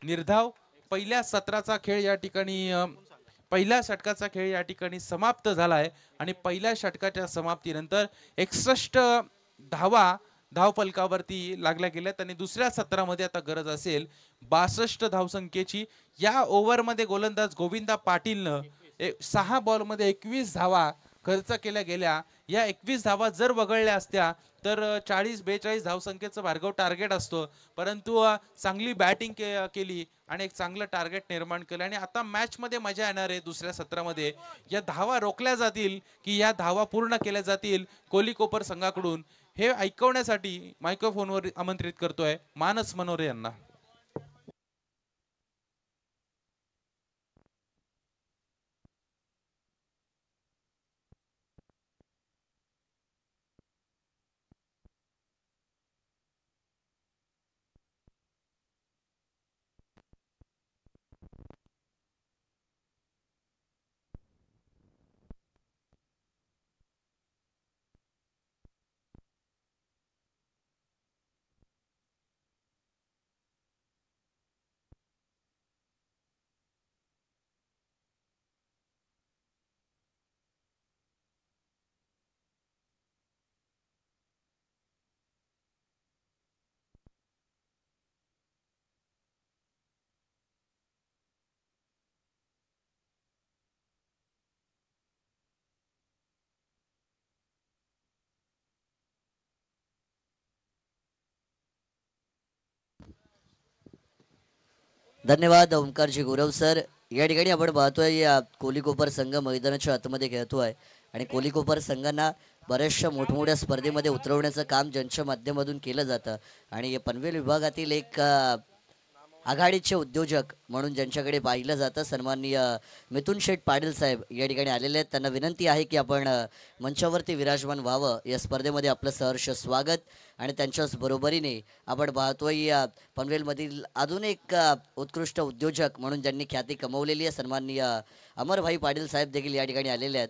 निर्धाव. पहिल्या सत्राचा खेळ या ठिकाणी, पहिल्या षटकाचा खेळ या ठिकाणी समाप्त झालाय आणि पहिल्या षटकाच्या समाप्तीनंतर 61 धावा धावफलकावरती लागल्या गेल्यात आणि दुसऱ्या सत्रामध्ये आता गरज असेल 62 धावसंख्येची. या ओव्हरमध्ये गोलंदाज गोविंदा पाटीलनं 6 बॉलमध्ये 21 धावा खर्च केल्या गेल्या. या 21 धावा जर वगळल्या असत्या तर 40-42 धावसंख्येचं भार्गव टार्गेट असतो, परंतु चांगली बॅटिंग केली आणि एक चांगलं टार्गेट निर्माण केलं आणि आता मॅच मध्ये मजा येणार आहे. दुसऱ्या सत्रामध्ये या धावा रोखल्या जातील की या धावा पूर्ण केल्या जातील कोहली कोपर संघाकडून, हे ऐकवण्यासाठी मायक्रोफोनवर आमंत्रित करतोय मानस मनोरे यांना. धन्यवाद ओंकारजी गुरव सर. या ठिकाणी आपण पाहतोय या कोलीकोपर संघ मैदानाच्या आतमध्ये खेळतोय आणि कोलीकोपर संघांना बऱ्याचशा मोठमोठ्या स्पर्धेमध्ये उतरवण्याचं काम ज्यांच्या माध्यमातून केलं जातं आणि पनवेल विभागातील एक आघाडीचे उद्योजक म्हणून ज्यांच्याकडे पाहिलं जातं सन्माननीय मिथुन शेठ पाटील साहेब या ठिकाणी आलेले आहेत. त्यांना विनंती आहे की आपण मंचावरती विराजमान व्हावं. या स्पर्धेमध्ये आपलं सहर्ष स्वागत. आणि त्यांच्याच बरोबरीने आपण पाहतोय या पनवेलमधील अजून एक उत्कृष्ट उद्योजक म्हणून ज्यांनी ख्याती कमवलेली आहे सन्माननीय अमरभाई पाटील साहेब देखील या ठिकाणी आलेले आहेत.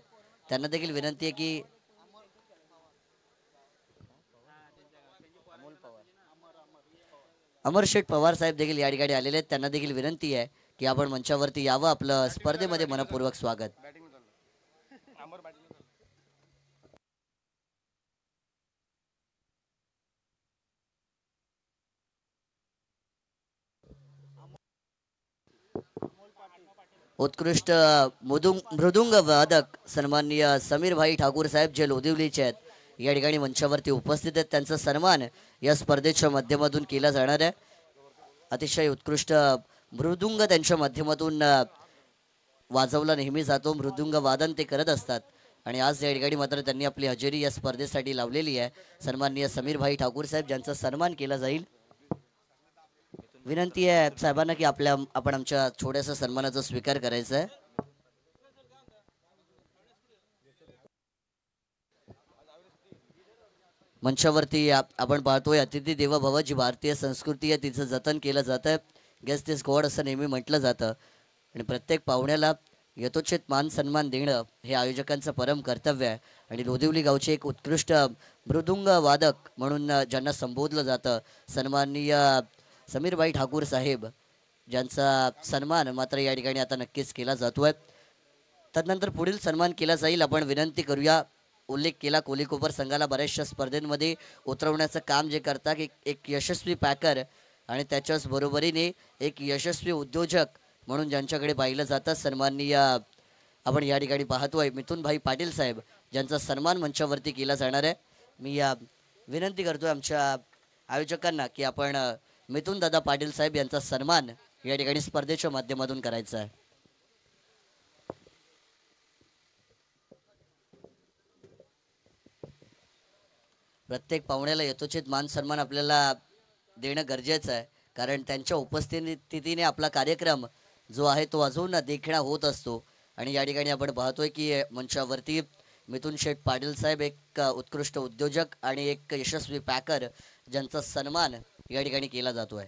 त्यांना देखील विनंती आहे की अमर शेठ पवार साहेब देखील या ठिकाणी आलेले आहेत. त्यांना देखील विनंती आहे की आपण मंचावरती यावं. आपलं स्पर्धेमध्ये मनपूर्वक स्वागत. उत्कृष्ट मृदुंग वादक सन्माननीय समीर भाई ठाकूर साहेब जे लोदिवलीचे आहेत या ठिकाणी मंचावरती उपस्थित आहेत. त्यांचा सन्मान या स्पर्धेच्या माध्यमातून केला जाणार आहे. अतिशय उत्कृष्ट मृदुंग त्यांच्या माध्यमातून वाजवला नेहमी जातो. मृदुंग वादन ते करत असतात आणि आज या ठिकाणी मात्र त्यांनी आपली हजेरी या स्पर्धेसाठी लावलेली आहे. सन्माननीय समीर भाई ठाकूर साहेब ज्यांचा सन्मान केला जाईल. विनंती आहे साहेबांना की आपण आमच्या छोट्याशा सन्मानाचा स्वीकार करायचा आहे. मंचावरती आपण पाहतोय अतिथी देवो भव. जी भारतीय संस्कृती आहे तिचं जतन केलं जातं. गेस्ट इज गॉड असं नेहमी म्हटलं जातं आणि प्रत्येक पाहुण्याला यथोचित मान सन्मान देणं हे आयोजकांचं परम कर्तव्य आहे. आणि लोदिवली गावचे एक उत्कृष्ट मृदुंग वादक म्हणून ज्यांना संबोधलं जातं सन्माननीय समीरभाई ठाकूर साहेब ज्यांचा सन्मान मात्र या ठिकाणी आता नक्कीच केला जातोय. तदनंतर पुढील सन्मान केला जाईल. आपण विनंती करूया. उल्लेख केला कोलीकोपर संघाला बऱ्याचशा स्पर्धेमध्ये उतरवण्याचं काम जे करतात एक यशस्वी पॅकर आणि त्याच्याच बरोबरीने एक यशस्वी उद्योजक म्हणून ज्यांच्याकडे पाहिलं जातं सन्माननीय आपण या ठिकाणी पाहतोय मिथुन भाई पाटील साहेब ज्यांचा सन्मान मंचावरती केला जाणार आहे. मी विनंती करतोय आमच्या आयोजकांना की आपण मिथुन दादा पाटील साहेब यांचा सन्मान या ठिकाणी स्पर्धेच्या माध्यमातून करायचा आहे. प्रत्येक पाहुण्याला यथोचित मान सन्मान आपल्याला देणं गरजेचं आहे कारण त्यांच्या उपस्थितीने आपला कार्यक्रम जो आहे तो अजून देखणा होत असतो. आणि या ठिकाणी आपण पाहतोय की मंचावरती मिथुन शेठ पाटील साहेब एक उत्कृष्ट उद्योजक आणि एक यशस्वी पॅकर ज्यांचा सन्मान या ठिकाणी केला जातोय.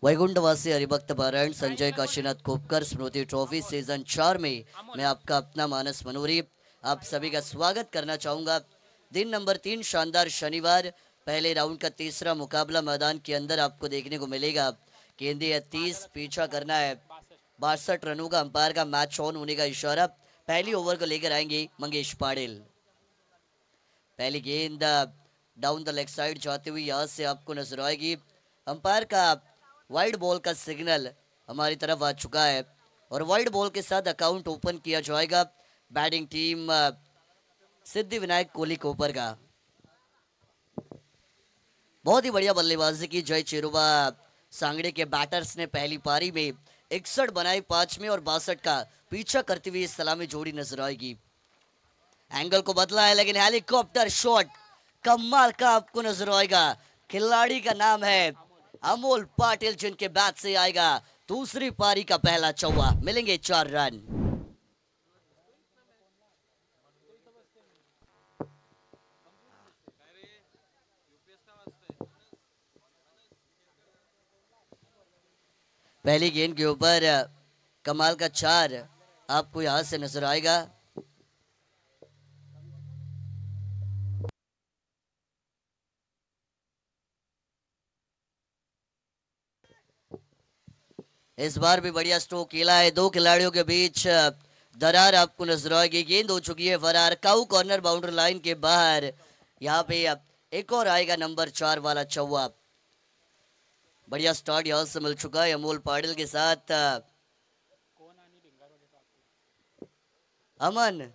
वैकुंठवासी हरिभक्त पारायण संजय काशीनाथ खोपकर स्मृति ट्रॉफी सीजन 4 में मैं आपका अपना मानस मनोरी आप सभी का स्वागत करना चाहूँगा। दिन नंबर 3 शानदार शनिवार पहले राउंड का तीसरा मुकाबला मैदान के अंदर आपको देखने को मिलेगा। गेंदे 30 पीछा करना है 62 रनों का अंपायर का मैच ऑन होने का इशारा। पहली ओवर को लेकर आएंगे मंगेश पाटिल। पहली गेंद डाउन द लेग साइड जाते हुए यहाँ से आपको नजर आएगी। अंपायर का वाइड बॉल का सिग्नल हमारी तरफ आ चुका है और वाइड बॉल के साथ अकाउंट ओपन किया जाएगा बैटिंग टीम सिद्धि विनायक कोलीकोपर का। बहुत ही बढ़िया बल्लेबाजी की जय चिरुबा सांगड़े के बैटर्स ने पहली पारी में 61 बनाई 5 में और 62 का पीछा करती हुई सलामी जोड़ी नजर आएगी। एंगल को बदला है लेकिन हेलीकॉप्टर शॉट कमाल का आपको नजर आएगा। खिलाड़ी का नाम है अमोल पाटिल जिनके बैट से आएगा दूसरी पारी का पहला चौवा। मिलेंगे 4 रन। पहली गेंद के ऊपर कमाल का 4 आपको यहां से नजर आएगा। इस बार भी बढ़िया स्ट्रोक खेला है। दो खिलाड़ियों के बीच दरार आपको नजर आएगी। गेंद हो चुकी है फरार। काऊ कॉर्नर बाउंड्री लाइन के बाहर। यहाँ पे अब एक और आएगा नंबर 4 वाला चौवा। बढ़िया स्टार्ट यहां से मिल चुका है अमोल पाटिल के साथ। अमन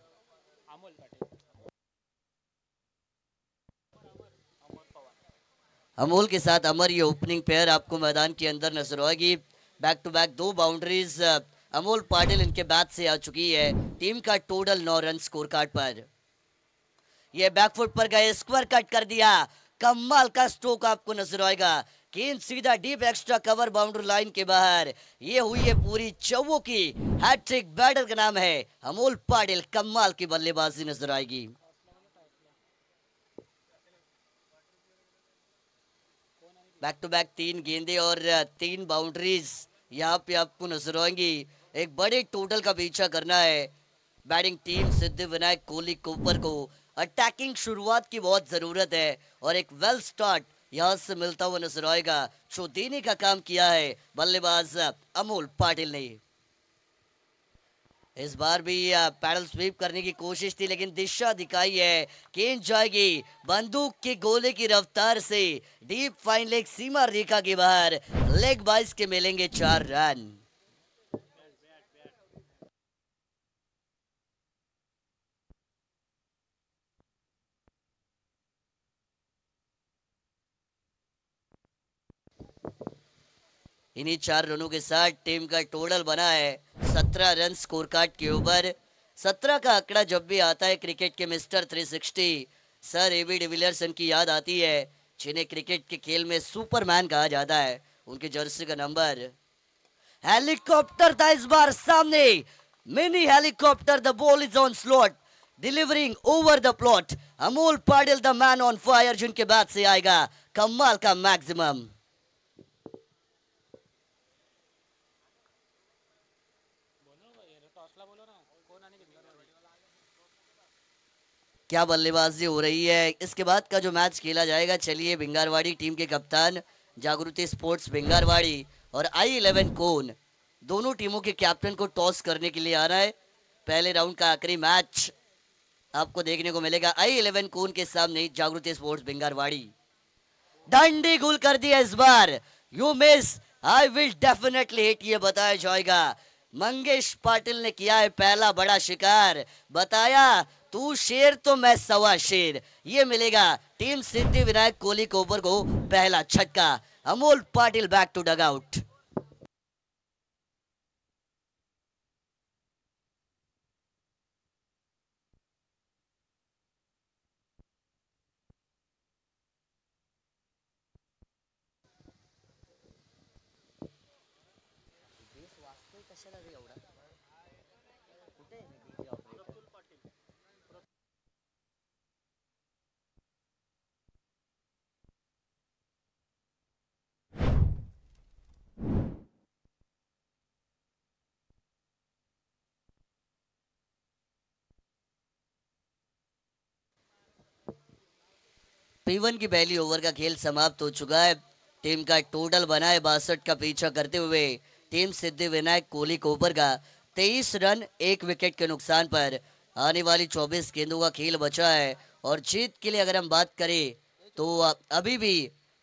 अमोल के साथ अमर ये ओपनिंग पेयर आपको मैदान के अंदर नजर आएगी। Back to back 2 boundaries Amol Patil इनके बैट से आ चुकी है। टीम का टोटल 9 रन स्कोर कार्ड पर। ये बैकफुट पर गए, स्क्वायर कट कर दिया। कमाल का स्ट्रोक आपको नजर आएगा। गेंद सीधा deep extra cover boundary line के बाहर। ये हुई है पूरी चौवों की हैट्रिक। बैटर का नाम है अमोल पाटिल। कमाल की बल्लेबाजी नजर आएगी। बैक टू बैक 3 गेंदे और 3 बाउंड्रीज यहाँ पे आपको नजर आएंगी। एक बड़े टोटल का पीछा करना है बैटिंग टीम सिद्धिविनायक कोहली कोपर को। अटैकिंग शुरुआत की बहुत जरूरत है और एक वेल स्टार्ट यहां से मिलता हुआ नजर आएगा जो देने का काम किया है बल्लेबाज अमोल पाटिल ने। इस बार भी पैडल स्वीप करने की कोशिश थी लेकिन दिशा दिखाई है। गेंद जाएगी बंदूक के गोले की रफ्तार से डीप फाइन लेग सीमा रेखा के बाहर। लेग बाइस के मिलेंगे 4 रन। इन्हीं 4 रनों के साथ टीम का टोटल बना है 17 रन स्कोर कार्ड के ऊपर। 17 का आंकड़ा जब भी आता है क्रिकेट के मिस्टर 360 सर एबी डिविलियर्स की याद आती है जिन्हें क्रिकेट के खेल में सुपरमैन कहा जाता है। उनकी जर्सी का नंबर। हेलीकॉप्टर था इस बार सामने। Mini helicopter. The ball is on slot delivering over the plot. Amol Patil the man on fire जिनके बैट से आएगा कमाल का मैक्सिमम। क्या बल्लेबाजी हो रही है। इसके बाद का जो मैच खेला जाएगा, चलिए भिंगारवाड़ी टीम के कप्तान जागृति स्पोर्ट्स भिंगारवाड़ी और I11 कोन दोनों टीमों के कैप्टन को टॉस करने के लिए आ रहा है। पहले राउंड का आखिरी मैच आपको देखने को मिलेगा I11 कोन के सामने जागृति स्पोर्ट्स भिंगारवाड़ी। डंडी गुल कर दिया इस बार। You miss I will definitely hit ये बताया जाएगा। मंगेश पाटिल ने किया है पहला बड़ा शिकार। बताया तू शेर तो मैं सवा शेर। ये मिलेगा टीम सिद्धिविनायक कोहली कोपर को पहला छक्का। Amol Patil back to dugout. P1 की पहली ओवर का खेल समाप्त हो चुका है। टीम का टोटल बना है 62 का पीछा करते हुए टीम सिद्धिविनायक कोहली कोपर का 23 रन 1 विकेट के नुकसान पर। आने वाली 24 गेंदों का खेल बचा है और जीत के लिए अगर हम बात करें तो अभी भी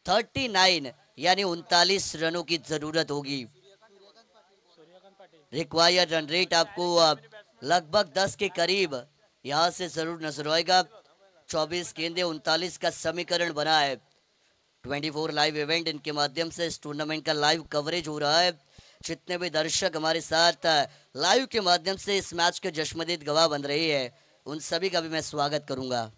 39 यानी 39 रनों की जरूरत होगी। रिक्वायर्ड रन रेट आपको लगभग 10 के करीब यहां से जरूर नजर आएगा। 24 गेंदे 39 का समीकरण बना है। 24 लाइव इवेंट इनके माध्यम से इस टूर्नामेंट का लाइव कवरेज हो रहा है। जितने भी दर्शक हमारे साथ लाइव के माध्यम से इस मैच के जश्मदीद गवाह बन रही है, उन सभी का भी मैं स्वागत करूंगा।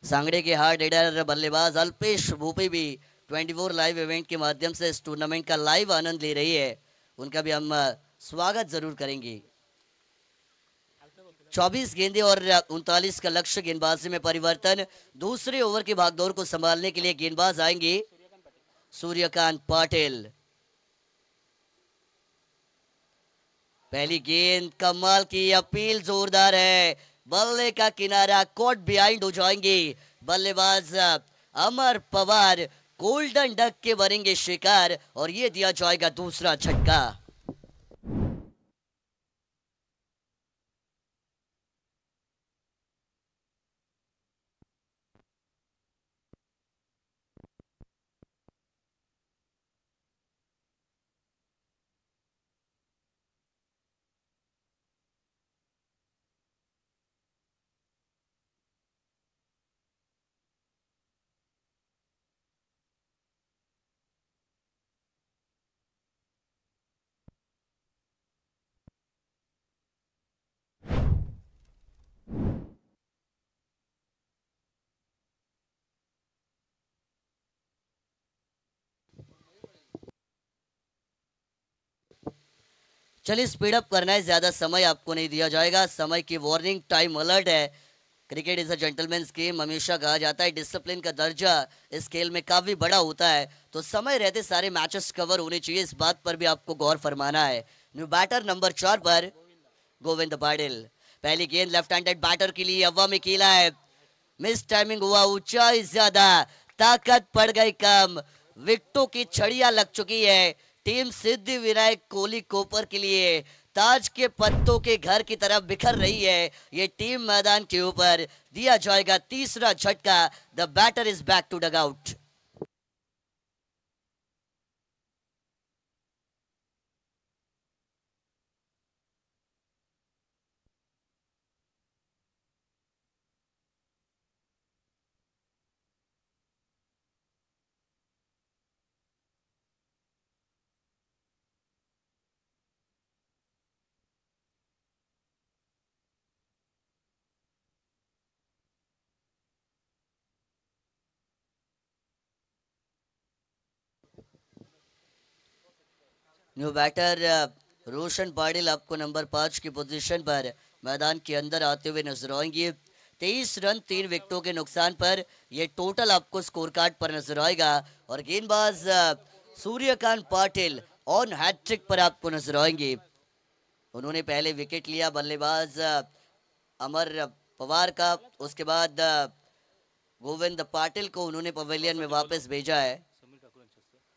सांगड़े के हार्ड हिटर बल्लेबाज अल्पेश भूपी भी 24 लाइव इवेंट के माध्यम से इस टूर्नामेंट का लाइव आनंद ले रही है, उनका भी हम स्वागत जरूर करेंगे। 24 गेंदे और 39 का लक्ष्य गेंदबाजी में परिवर्तन। दूसरे ओवर की भागदौड़ को संभालने के लिए गेंदबाज आएंगे सूर्यकांत पाटिल। पहली गेंद कमाल की अपील जोरदार है, बल्ले का किनारा कोट बिहाइंड हो जाएंगे बल्लेबाज अमर पवार, गोल्डन डक के बनेंगे शिकार और ये दिया जाएगा दूसरा झटका। चलिए स्पीड अप करना है, ज्यादा समय आपको नहीं दिया जाएगा। समय की वार्निंग, टाइम अलर्ट है। Cricket is a gentleman's game, हमेशा कहा जाता है। डिसिप्लिन का दर्जा इस खेल में काफी बड़ा होता है, तो समय रहते सारे मैचेस कवर होने चाहिए, इस बात पर भी आपको गौर फरमाना है। न्यू बैटर नंबर 4 पर गोविंद पाटिल। पहली गेंद लेफ्ट हैंडेड बैटर के लिए हवा में खेला है, मिस टाइमिंग हुआ, ऊंचाई ज्यादा, ताकत पड़ गई कम, विकेटों की छड़ियां लग चुकी है। टीम सिद्धि विनायक कोहली कोपर के लिए ताज के पत्तों के घर की तरफ बिखर रही है। ये टीम मैदान के ऊपर दिया जाएगा तीसरा झटका। The batter is back to dugout. New batter Roshan Patil आपको नंबर 5 की पोजीशन पर मैदान के अंदर आते हुए नजर आएंगे। 23 रन 3 विकेटों के नुकसान पर ये टोटल आपको स्कोर कार्ड पर नजर आएगा। और गेंदबाज सूर्यकांत पाटिल ऑन हैट्रिक पर आपको नजर आएंगे। उन्होंने पहले विकेट लिया बल्लेबाज अमर पवार का, उसके बाद गोविंद पाटिल को उन्होंने पवेलियन में वापस भेजा है।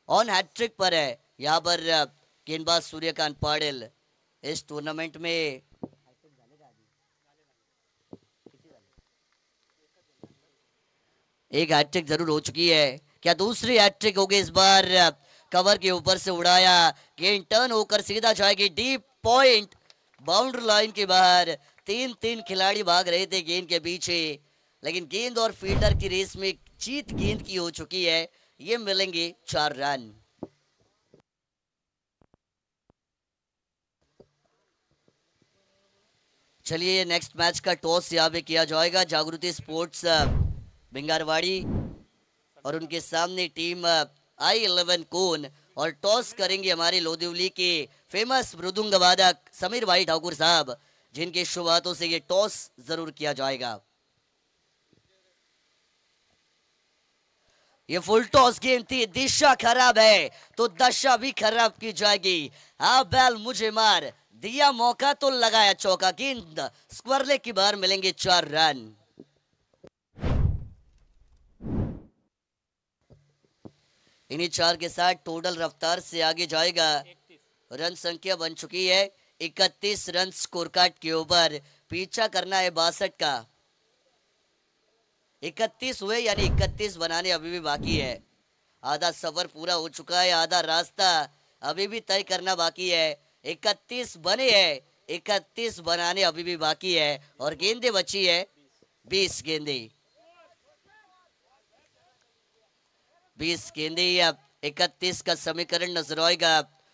ऑन हैट्रिक पर है यहाँ पर गेंदबाज सूर्यकांत पाटिल। इस टूर्नामेंट में एक हैट्रिक जरूर हो चुकी है, क्या दूसरी हैट्रिक होगी इस बार? कवर के ऊपर से उड़ाया, गेंद टर्न होकर सीधा जाएगी डीप पॉइंट, बाउंड्री लाइन के बाहर। 3 खिलाड़ी भाग रहे थे गेंद के पीछे, लेकिन गेंद और फील्डर की रेस में जीत गेंद की हो चुकी है। ये मिलेंगे 4 रन। चलिए नेक्स्ट मैच का टॉस यहाँ पे किया जाएगा। जागृति स्पोर्ट्स भिंगारवाड़ी और उनके सामने टीम I11 कोन, और टॉस करेंगे हमारे लोदिवली के फेमस मृदुंग वादक समीर भाई ठाकुर साहब, जिनके शुभ हाथों से ये टॉस जरूर किया जाएगा। ये फुल टॉस गेंद थी, दिशा खराब है तो दशा भी खराब की जाएगी। हाँ बैल मुझे मार, दिया मौका तो लगाया चौका, गेंद स्क्वायर के बाहर, मिलेंगे 4 रन। इन्हीं 4 के साथ टोटल रफ्तार से आगे जाएगा। रन संख्या बन चुकी है 31 रन स्कोर कार्ड के ऊपर, पीछा करना है 62 का। 31 हुए यानी 31 बनाने अभी भी बाकी है। आधा सफर पूरा हो चुका है, आधा रास्ता अभी भी तय करना बाकी है। 31 बने हैं, 31 बनाने अभी भी बाकी है, और गेंदे बची है 20 गेंदे। 20 गेंदे या 31 का समीकरण नजर आएगा।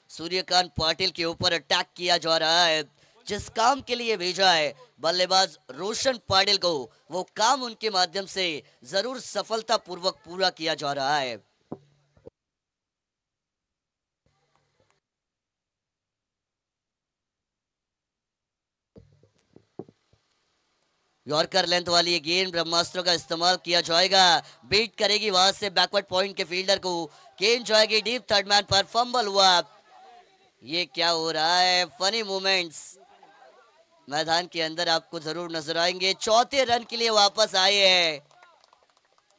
सूर्यकांत पाटिल के ऊपर अटैक किया जा रहा है। जिस काम के लिए भेजा है बल्लेबाज रोशन पाटिल को, वो काम उनके माध्यम से जरूर सफलतापूर्वक पूरा किया जा रहा है। यॉर्कर लेंथ वाली ये गेंद ब्रह्मास्त्र का इस्तेमाल किया जाएगा। बीट करेगी वहां से बैकवर्ड पॉइंट के फील्डर को। गेंद जाएगी डीप, थर्ड मैन पर फंबल हुआ। ये क्या हो रहा है? फनी मोमेंट्स मैदान के अंदर आपको जरूर नजर आएंगे। चौथे रन के लिए वापस आए हैं,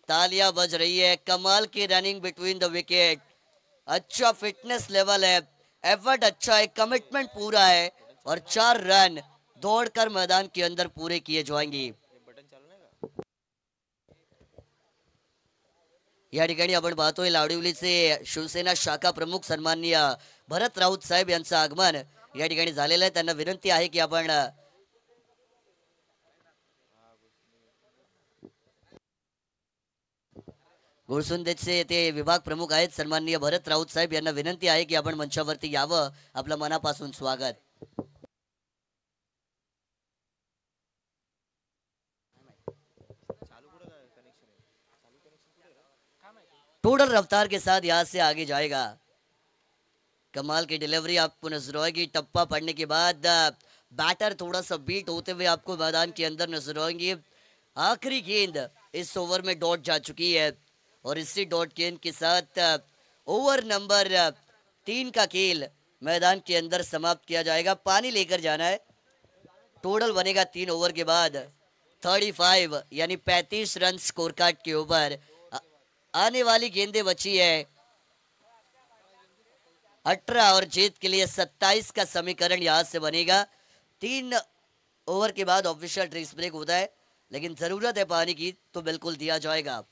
तालियां बज रही है। कमाल की रनिंग बिटवीन द विकेट, अच्छा फिटनेस लेवल है, एफर्ट अच्छा है, कमिटमेंट पूरा है और 4 रन दौड़कर मैदान के अंदर पूरे किए जाएंगे। या ठिकाणी आपण पाहतोय लावडिवलीचे शिवसेना शाखा प्रमुख सन्माननीय भरत राऊत साहेब यांचं आगमन या ठिकाणी झालेलं आहे। त्यांना विनंती आहे की आपण गुळसुंदेचे ते विभाग प्रमुख आहेत सन्माननीय भरत राऊत साहेब यांना विनंती आहे की आपण मंचावरती यावं। आपलं मनापासून स्वागत। टोटल रफ्तार के साथ यहां से आगे जाएगा। कमाल की डिलीवरी आपको नजर आएगी। टप्पा पड़ने के बाद बैटर थोड़ा सा बीट होते हुए आपको मैदान के अंदर नजर आएंगे। आखिरी गेंद इस ओवर में डॉट जा चुकी है और इसी डॉट गेंद के साथ ओवर नंबर 3 का खेल मैदान के अंदर समाप्त किया जाएगा। पानी लेकर जाना है। टोटल बनेगा 3 ओवर के बाद 35 यानी 35 रन स्कोर कार्ड के ऊपर। आने वाली गेंदें बची है 18 और जीत के लिए 27 का समीकरण यहां से बनेगा। 3 ओवर के बाद ऑफिशियल ड्रिंक्स ब्रेक होता है, लेकिन जरूरत है पानी की तो बिल्कुल दिया जाएगा।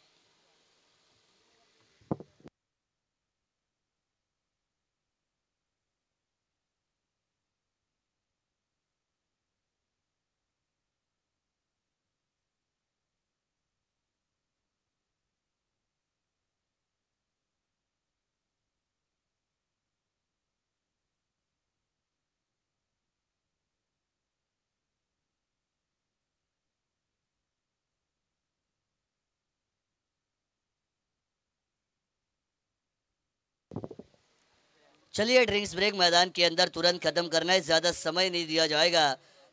चलिए ड्रिंक्स ब्रेक मैदान के अंदर तुरंत खत्म करना है, ज्यादा समय नहीं दिया जाएगा।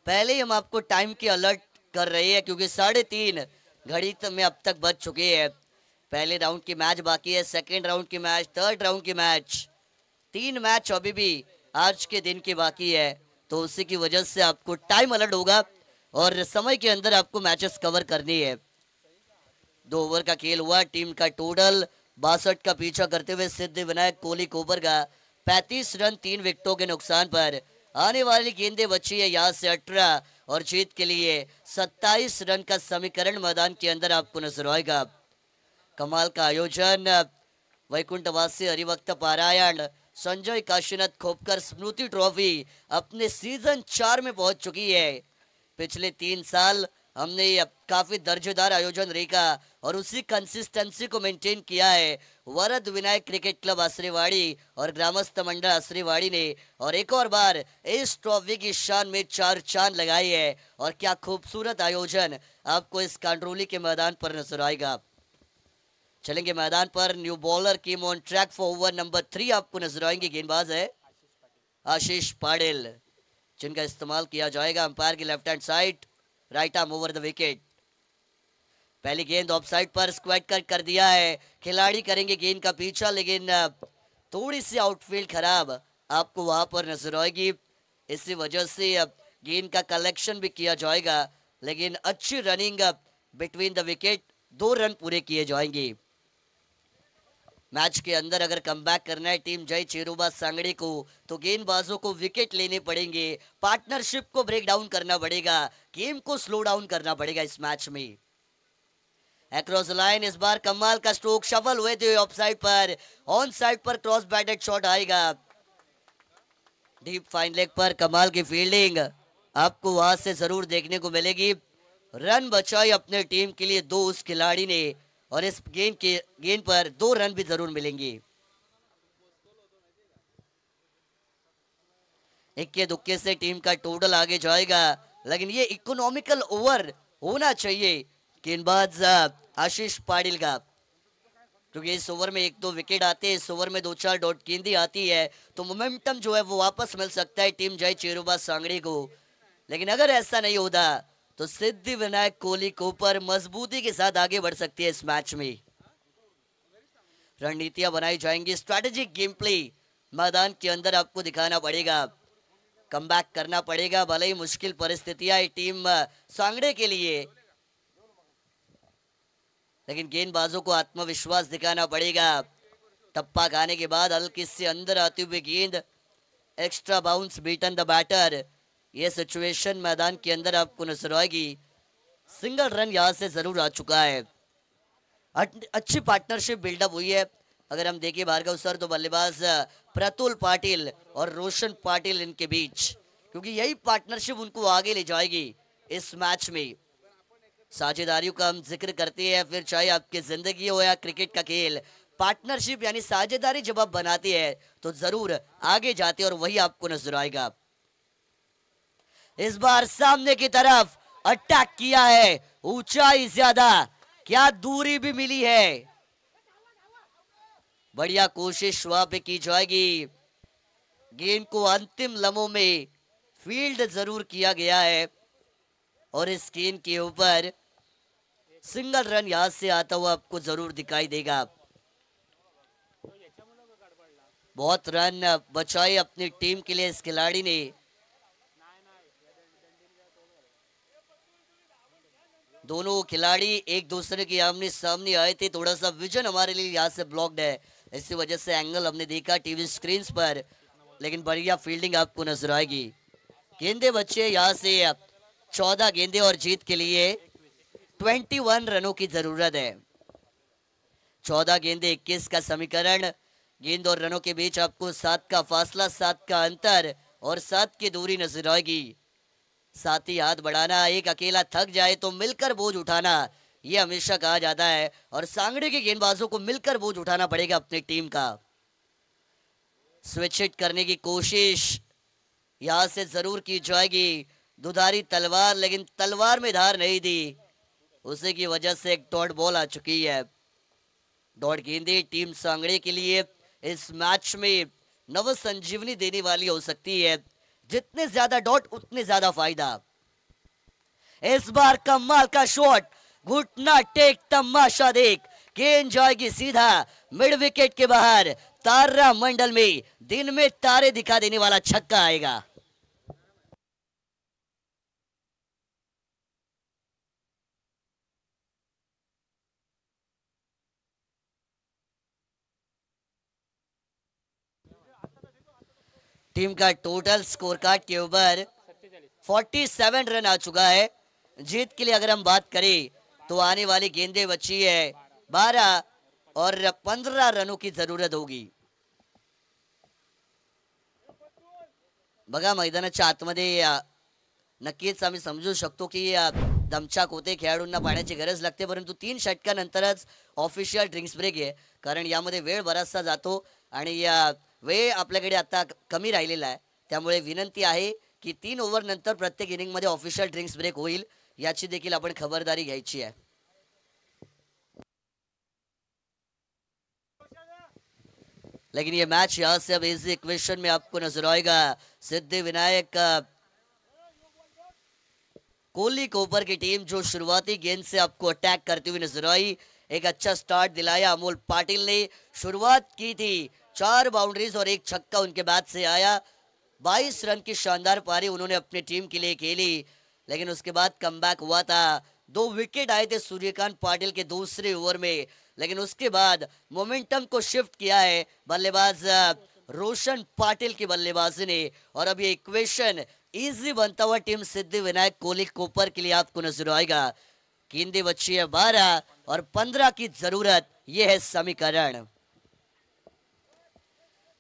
पहले ही हम आपको टाइम की अलर्ट कर रहे हैं क्योंकि 3:30 घड़ी में अब तक बज चुके हैं। पहले राउंड की मैच बाकी है, सेकेंड राउंड की मैच, थर्ड राउंड की मैच, 3 मैच अभी भी आज के दिन के बाकी है। तो उसी की वजह से आपको टाइम अलर्ट होगा और समय के अंदर आपको मैचेस कवर करनी है। 2 ओवर का खेल हुआ। टीम का टोटल 62 का पीछा करते हुए सिद्धि विनायक कोहली कोबर का 35 रन 3 विकेटों के नुकसान पर। आने वाली गेंदें बची है यहाँ से 18 और जीत के लिए 27 रन का समीकरण मैदान के अंदर आपको नजर आएगा। कमाल का आयोजन। वैकुंठवासी हरिभक्त पारायण संजय काशीनाथ खोपकर स्मृति ट्रॉफी अपने सीजन 4 में पहुंच चुकी है। पिछले 3 साल हमने काफी दर्जेदार आयोजन देखा और उसी कंसिस्टेंसी को मेंटेन किया है वरद विनायक क्रिकेट क्लब आसरीवाड़ी और ग्रामस्थ मंडल आसरीवाड़ी ने, और एक और बार इस ट्रॉफी की शान में 4 चांद लगाई है। और क्या खूबसूरत आयोजन आपको इस कांड्रोली के मैदान पर नजर आएगा। चलेंगे मैदान पर। New bowler Keem on track for over number 3 आपको नजर आएंगे। गेंदबाज है आशीष पाटिल, जिनका इस्तेमाल किया जाएगा अंपायर की left hand side, right arm over the wicket. पहली गेंद ऑफ साइड पर स्क्वाड कट कर दिया है। खिलाड़ी करेंगे गेंद का पीछा, लेकिन थोड़ी सी आउटफील्ड खराब आपको वहां पर नजर आएगी। इसी वजह से गेंद का कलेक्शन भी किया जाएगा, लेकिन अच्छी running between the wicket, 2 run पूरे किए जाएंगे। मैच के अंदर अगर कमबैक करना है टीम जय चेरुबा सांगड़ी को, तो गेंदबाजों को विकेट लेने पड़ेंगे, पार्टनरशिप को ब्रेक डाउन करना पड़ेगा, गेम को स्लो डाउन करना पड़ेगा इस मैच में। अक्रॉस लाइन इस बार कमाल का स्ट्रोक, शफल हुए थे ऑफ साइड पर, ऑन साइड पर क्रॉस बैटेड शॉट आएगा। डीप फाइन लेग पर कमाल की फील्डिंग आपको वहां से जरूर देखने को मिलेगी। रन बचाई अपने टीम के लिए 2 उस खिलाड़ी ने और इस गेंद पर 2 रन भी जरूर मिलेंगे। इक्के दुक्के से टीम का टोटल आगे जाएगा, लेकिन ये इकोनॉमिकल ओवर होना चाहिए गेंदबाज आशीष पाटिल का, क्योंकि इस ओवर में 1-2 विकेट आते हैं, इस ओवर में 2-4 डॉट गेंदी आती है तो मोमेंटम जो है वो वापस मिल सकता है टीम जय चेरोबा सांगड़ी को। लेकिन अगर ऐसा नहीं होता तो सिद्धि विनायक कोहली को ऊपर मजबूती के साथ आगे बढ़ सकती है इस मैच में। रणनीतियां बनाई जाएंगी, स्ट्रैटेजिक गेम प्ले मैदान के अंदर आपको दिखाना पड़ेगा, कमबैक करना पड़ेगा, भले ही मुश्किल परिस्थितियां टीम सांगड़े के लिए, लेकिन गेंदबाजों को आत्मविश्वास दिखाना पड़ेगा। टप्पा खाने के बाद हल्की से अंदर आती हुई गेंद, extra bounce beaten the batter, ये सिचुएशन मैदान के अंदर आपको नजर आएगी। सिंगल रन यहां से जरूर आ चुका है। अच्छी पार्टनरशिप बिल्डअप हुई है। अगर हम देखें भार्गव सर तो बल्लेबाज प्रतुल पाटिल और रोशन पाटिल इनके बीच, क्योंकि यही पार्टनरशिप उनको आगे ले जाएगी इस मैच में। साझेदारियों का हम जिक्र करते हैं, फिर चाहे आपकी जिंदगी हो या क्रिकेट का खेल, पार्टनरशिप यानी साझेदारी जब आप बनाते हैं तो जरूर आगे जाते हैं और वही आपको नजर आएगा। इस बार सामने की तरफ अटैक किया है, ऊंचाई ज्यादा, क्या दूरी भी मिली है, बढ़िया कोशिश वहां पे की जाएगी। गेंद को अंतिम लम्हों में फील्ड जरूर किया गया है और इस गेंद के ऊपर सिंगल रन यहां से आता हुआ आपको जरूर दिखाई देगा। बहुत रन बचाए अपनी टीम के लिए इस खिलाड़ी ने। दोनों खिलाड़ी एक दूसरे के आमने सामने आए थे, थोड़ा सा विजन हमारे लिए यहाँ से ब्लॉक्ड है, इसी वजह से एंगल हमने देखा टीवी स्क्रीन पर, लेकिन बढ़िया फील्डिंग आपको नजर आएगी। गेंदे बच्चे यहाँ से 14 गेंदे और जीत के लिए 21 रनों की जरूरत है। 14 गेंदे 21 का समीकरण, गेंद और रनों के बीच आपको 7 का फासला, 7 का अंतर और 7 की दूरी नजर आएगी। साथी हाथ बढ़ाना, एक अकेला थक जाए तो मिलकर बोझ उठाना, ये हमेशा कहा जाता है और सांगड़े के गेंदबाजों को मिलकर बोझ उठाना पड़ेगा अपनी टीम का। स्विच हिट करने की कोशिश यहां से जरूर की जाएगी, दुधारी तलवार, लेकिन तलवार में धार नहीं दी, उसी की वजह से एक डॉट बॉल आ चुकी है। डॉट गेंदे टीम सांगड़े के लिए इस मैच में नव संजीवनी देने वाली हो सकती है, जितने ज्यादा डॉट उतने ज्यादा फायदा। इस बार कमाल का शॉट, घुटना टेक तमाशा देख, गेंद जाएगी सीधा मिड विकेट के बाहर, तारा मंडल में दिन में तारे दिखा देने वाला छक्का आएगा। टीम का टोटल स्कोर कार्ड के ऊपर 47 रन आ चुका है। जीत के लिए अगर हम बात करें तो आने वाली गेंदें बची है 12 और 15 रनों की जरूरत होगी। बघा मैदानाच्या आतमध्ये नक्कीच आम्ही समजू शकतो की दमछाक होते, खेळाडूंना पाण्याची गरज लागते, परंतु 3 षटकानंतरच ऑफिशियल ड्रिंक्स ब्रेक आहे, कारण यामध्ये वेळ बराचसा जातो आणि वेळ आपल्याकडे आता कमी राहिलेला आहे, त्यामुळे विनंती आहे की 3 ओव्हर नंतर प्रत्येक इनिंग मध्ये ऑफिशियल ड्रिंक्स ब्रेक होईल, याची देखील आपण खबरदारी घ्यायची आहे। लेकिन ये मैच यहां से अब इजी इक्वेशन में आपको नजर आएगा। सिद्धि विनायक कोहली के ऊपर की टीम जो शुरुआती गेंद से आपको अटैक करती हुई नजर आई, एक अच्छा स्टार्ट दिलाया अमोल पाटिल ने, शुरुआत की थी 4 बाउंड्रीज और 1 छक्का उनके बैट से आया, 22 रन की शानदार पारी उन्होंने अपनी टीम के लिए खेली, लेकिन उसके बाद कमबैक हुआ था, 2 विकेट आए थे सूर्यकांत पाटिल के दूसरे ओवर में, लेकिन उसके बाद मोमेंटम को शिफ्ट किया है बल्लेबाज रोशन पाटिल की बल्लेबाजी ने, और अब ये इक्वेशन इजी बनता हुआ टीम सिद्धि विनायक कोहली कोपर के लिए आपको नजर आएगा। गेंदे बची है 12 और 15 की जरूरत, यह है समीकरण।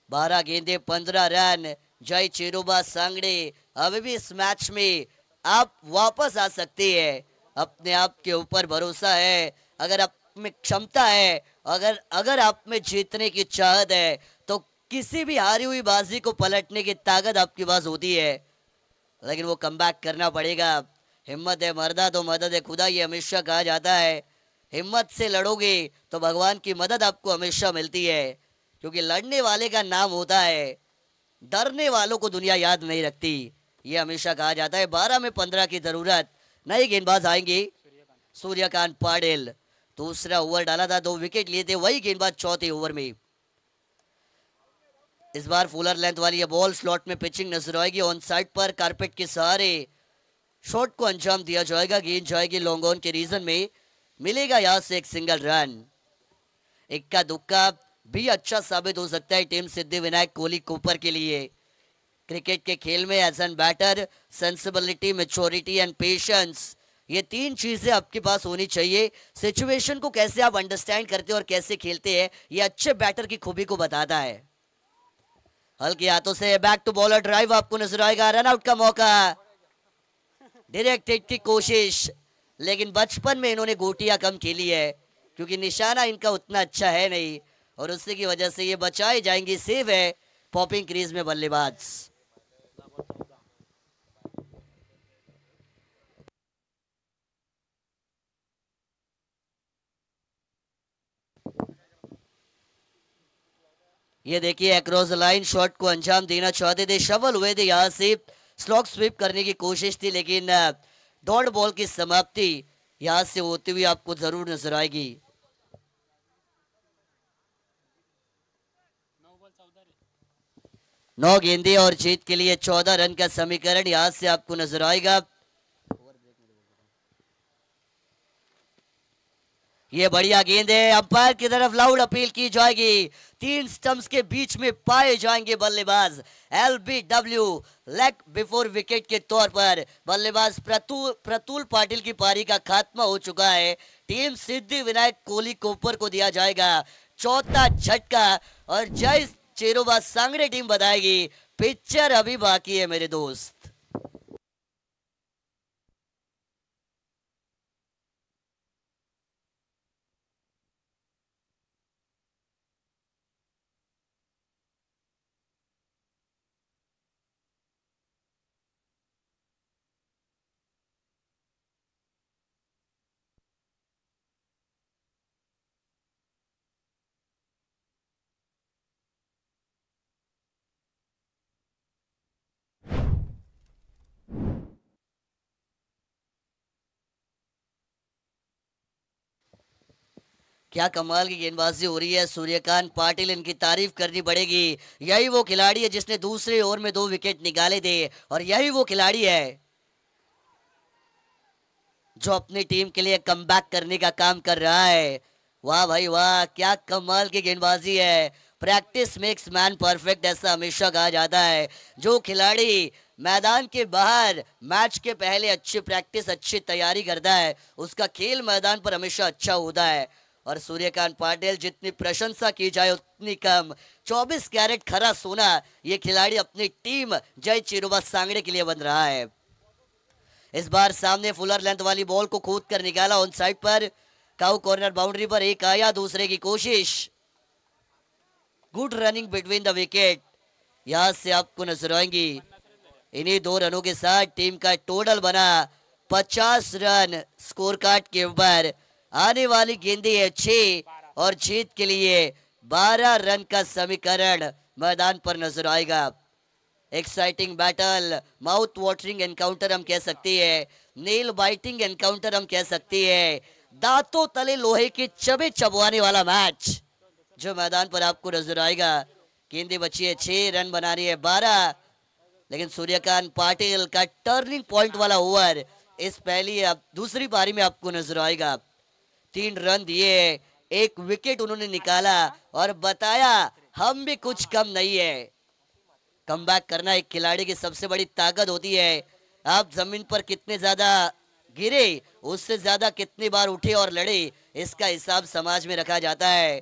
12 गेंदे 15 रन, जय चेरोबा सांगड़े अभी भी इस मैच में आप वापस आ सकते हैं, अपने आप के ऊपर भरोसा है। अगर आप में क्षमता है, अगर अगर आप में जीतने की चाहत है, तो किसी भी हारी हुई बाजी को पलटने की ताकत आपके पास होती है, लेकिन वो कमबैक करना पड़ेगा। हिम्मत है मर्दा तो मदद है खुदा, ये हमेशा कहा जाता है। हिम्मत से लड़ोगे तो भगवान की मदद आपको हमेशा मिलती है, क्योंकि लड़ने वाले का नाम होता है, डरने वालों को दुनिया याद नहीं रखती, ये हमेशा कहा जाता है। 12 में 15 की जरूरत। नए गेंदबाज आएंगे, सूर्यकांत पाटिल। दूसरा ओवर डाला था, 2 विकेट लिए थे, वही गेंदबाज चौथे ओवर में। इस बार फुलर लेंथ वाली ये बॉल स्लॉट में पिचिंग नजर आएगी। ऑन साइड पर कारपेट के सहारे शॉट को अंजाम दिया जाएगा। गेंद जाएगी लॉन्ग ऑन के रीजन में, मिलेगा यहां से एक सिंगल रन। इक्का दुक्का भी अच्छा साबित हो सकता है टीम सिद्धिविनायक कोहली कूपर के लिए। क्रिकेट के खेल में as an batter sensibility, maturity and patience, ये 3 चीजें आपके पास होनी चाहिए। सिचुएशन को कैसे आप अंडरस्टैंड करते हैं और कैसे खेलते हैं, ये अच्छे बैटर की खूबी को बताता है। हल्के हाथों से बैक टू बॉलर ड्राइव आपको नजर आएगा। रन आउट का मौका, डायरेक्ट हिट की कोशिश, लेकिन बचपन में इन्होंने गोटियां कम खेली है, क्योंकि निशाना इनका उतना अच्छा है नहीं, और उसी की वजह से ये बचाए जाएंगे। सेव है पॉपिंग क्रीज में बल्लेबाज। ये देखिए अक्रॉस द लाइन शॉट को अंजाम देना चाहते थे, शवल हुए थे, यहां से स्लॉग स्वीप करने की कोशिश थी, लेकिन डॉट बॉल की समाप्ति यहां से होती हुई आपको जरूर नजर आएगी। 9 गेंदे और जीत के लिए 14 रन का समीकरण यहां से आपको नजर आएगा। ये बढ़िया गेंद है, अंपायर की तरफ लाउड अपील की जाएगी। 3 स्टंप्स के बीच में पाए जाएंगे बल्लेबाज। LBW लेग बिफोर विकेट के तौर पर बल्लेबाज प्रतुल पाटिल की पारी का खात्मा हो चुका है। टीम सिद्धिविनायक कोहली कोपर को दिया जाएगा चौथा झटका, और जय चेरोबा सांगड़े टीम बताएगी पिक्चर अभी बाकी है मेरे दोस्त। क्या कमाल की गेंदबाजी हो रही है सूर्यकांत पाटिल, इनकी तारीफ करनी पड़ेगी। यही वो खिलाड़ी है जिसने दूसरे ओवर में 2 विकेट निकाले थे, और यही वो खिलाड़ी है जो अपनी टीम के लिए कमबैक करने का काम कर रहा है। वाह भाई वाह, क्या कमाल की गेंदबाजी है। प्रैक्टिस मेक्स मैन परफेक्ट, ऐसा हमेशा कहा जाता है। जो खिलाड़ी मैदान के बाहर मैच के पहले अच्छी प्रैक्टिस, अच्छी तैयारी करता है, उसका खेल मैदान पर हमेशा अच्छा होता है। और सूर्यकांत पाटिल, जितनी प्रशंसा की जाए उतनी कम। 24 कैरेट खरा सोना ये खिलाड़ी अपनी टीम जय चिरुबा सांगड़े के लिए बन रहा है। इस बार सामने फुलर लेंथ वाली बॉल को कूद कर निकाला ऑन साइड पर। काउ कॉर्नर बाउंड्री पर एक आया, दूसरे की कोशिश। Good running between the wicket यहां से आपको नजर आएंगी। इन्हीं 2 रनों के साथ टीम का टोटल बना 50 रन स्कोर कार्ड के ऊपर। आने वाली गेंदें है 6, और जीत के लिए 12 रन का समीकरण मैदान पर नजर आएगा। Exciting battle, mouth watering encounter हम कह सकते हैं, नेल बाइटिंग एनकाउंटर हम कह सकते हैं, दांतों तले लोहे की चबे चबवाने वाला मैच जो मैदान पर आपको नजर आएगा। गेंदें बची है 6, रन बनानी है 12, लेकिन सूर्यकांत पाटिल का टर्निंग पॉइंट वाला ओवर इस दूसरी पारी में आपको नजर आएगा। 3 रन दिए, 1 विकेट उन्होंने निकाला, और बताया हम भी कुछ कम नहीं है। कमबैक करना एक खिलाड़ी की सबसे बड़ी ताकत होती है। आप जमीन पर कितने ज्यादा गिरे, उससे ज्यादा कितनी बार उठे और लड़े, इसका हिसाब समाज में रखा जाता है।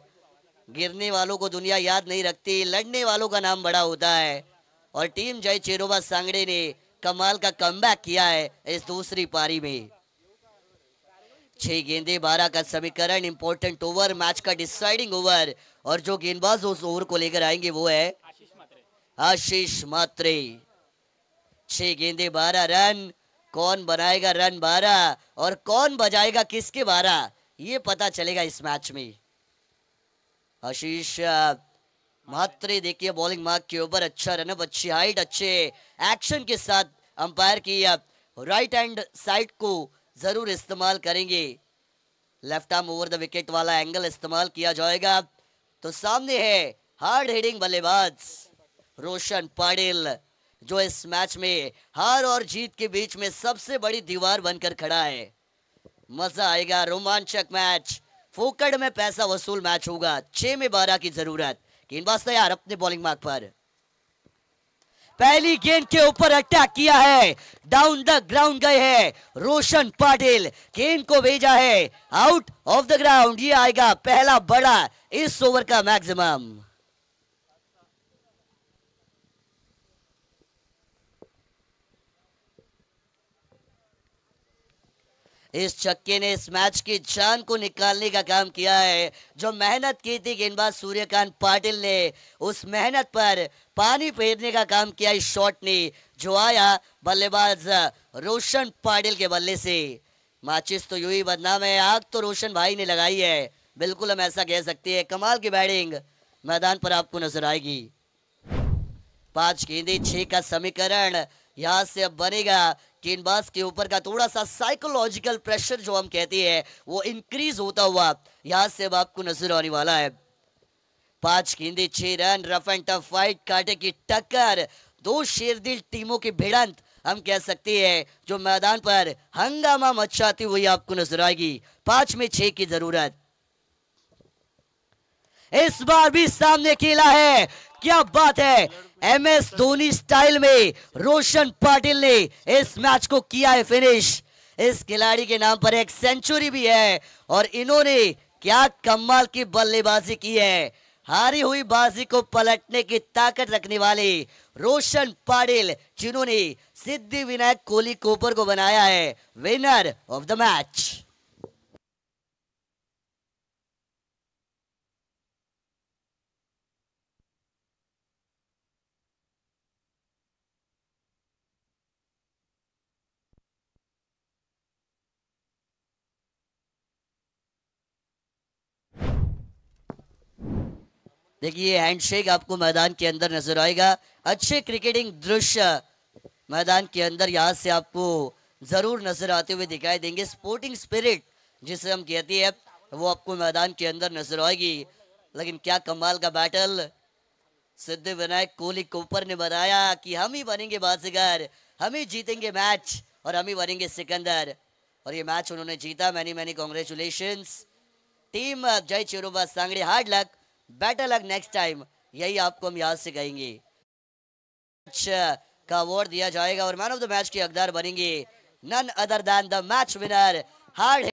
गिरने वालों को दुनिया याद नहीं रखती, लड़ने वालों का नाम बड़ा होता है। और टीम जय चिरुबा सांगड़े ने कमाल का कमबैक किया है इस दूसरी पारी में। 6 गेंदे 12 का समीकरण, इंपॉर्टेंट ओवर, मैच का डिसाइडिंग ओवर, और जो गेंदबाज उस ओवर को लेकर आएंगे वो है आशीष मात्रे। 6 गेंदे 12 रन, कौन बनाएगा रन 12 और कौन बजाएगा किसके 12, ये पता चलेगा इस मैच में। आशीष मात्रे देखिए बॉलिंग मार्क के ऊपर, अच्छा रनअप, अच्छी हाइट, अच्छे एक्शन के साथ अंपायर की राइट हैंड साइड को जरूर इस्तेमाल करेंगे। Left arm over the wicket वाला एंगल इस्तेमाल किया जाएगा। तो सामने है हार्ड हिटिंग बल्लेबाज रोशन पाटिल, जो इस मैच में हार और जीत के बीच में सबसे बड़ी दीवार बनकर खड़ा है। मजा आएगा, रोमांचक मैच, फोकट में पैसा वसूल मैच होगा। 6 में 12 की जरूरत, गेंदबाज तैयार अपने बॉलिंग मार्क पर। पहली गेंद के ऊपर अटैक किया है, डाउन द ग्राउंड गए हैं रोशन पाटिल, गेंद को भेजा है आउट ऑफ द ग्राउंड। ये आएगा पहला बड़ा इस ओवर का मैक्सिमम। इस छक्के ने इस मैच की जान को निकालने का काम किया है। जो मेहनत की थी गेंदबाज सूर्यकांत पाटिल ने, उस मेहनत पर पानी फेरने का काम किया इस शॉट ने, जो आया बल्लेबाज रोशन पाटिल के बल्ले से। माचिस तो यूं ही बदनाम है, आग तो रोशन भाई ने लगाई है, बिल्कुल हम ऐसा कह सकते हैं। कमाल की बैटिंग मैदान पर आपको नजर आएगी। 5 गेंदे 6 का समीकरण, यहां से अब बनेगा गेंदबाज के ऊपर का थोड़ा सा साइकोलॉजिकल प्रेशर जो हम कहते हैं वो इंक्रीज होता हुआ यहां से अब आपको नजर आने वाला है। 5 गेंदे 6 run, rough and tough fight, कांटे की टक्कर, 2 शेरदिल टीमों की भिड़ंत हम कह सकते हैं, जो मैदान पर हंगामा मचाती हुई आपको नजर आएगी। 5 में 6 की जरूरत। इस बार भी सामने खेला है, क्या बात है, MS धोनी स्टाइल में रोशन पाटिल ने इस मैच को किया है फिनिश। इस खिलाड़ी के नाम पर एक सेंचुरी भी है और इन्होंने क्या कमाल की बल्लेबाजी की है। हारी हुई बाजी को पलटने की ताकत रखने वाले रोशन पाटिल, जिन्होंने सिद्धि विनायक कोहली कोपर को बनाया है विनर ऑफ द मैच। देखिए हैंडशेक आपको मैदान के अंदर नजर आएगा। अच्छे क्रिकेटिंग दृश्य मैदान के अंदर यहां से आपको जरूर नजर आते हुए दिखाई देंगे। स्पोर्टिंग स्पिरिट जिसे हम कहते हैं वो आपको मैदान के अंदर नजर आएगी। लेकिन क्या कमाल का बैटल, सिद्धि विनायक कोहली कोपर ने बताया कि हम ही बनेंगे बाजीगर, हम ही जीतेंगे मैच और हम ही बनेंगे सिकंदर, और ये मैच उन्होंने जीता। Many many congratulations team Jai Chiroba सांगड़े, hard luck, better luck next time, यही आपको हम यहाँ से कहेंगे। का अवार्ड दिया जाएगा और मैन ऑफ द मैच के हकदार बनेंगे none other than the match winner hard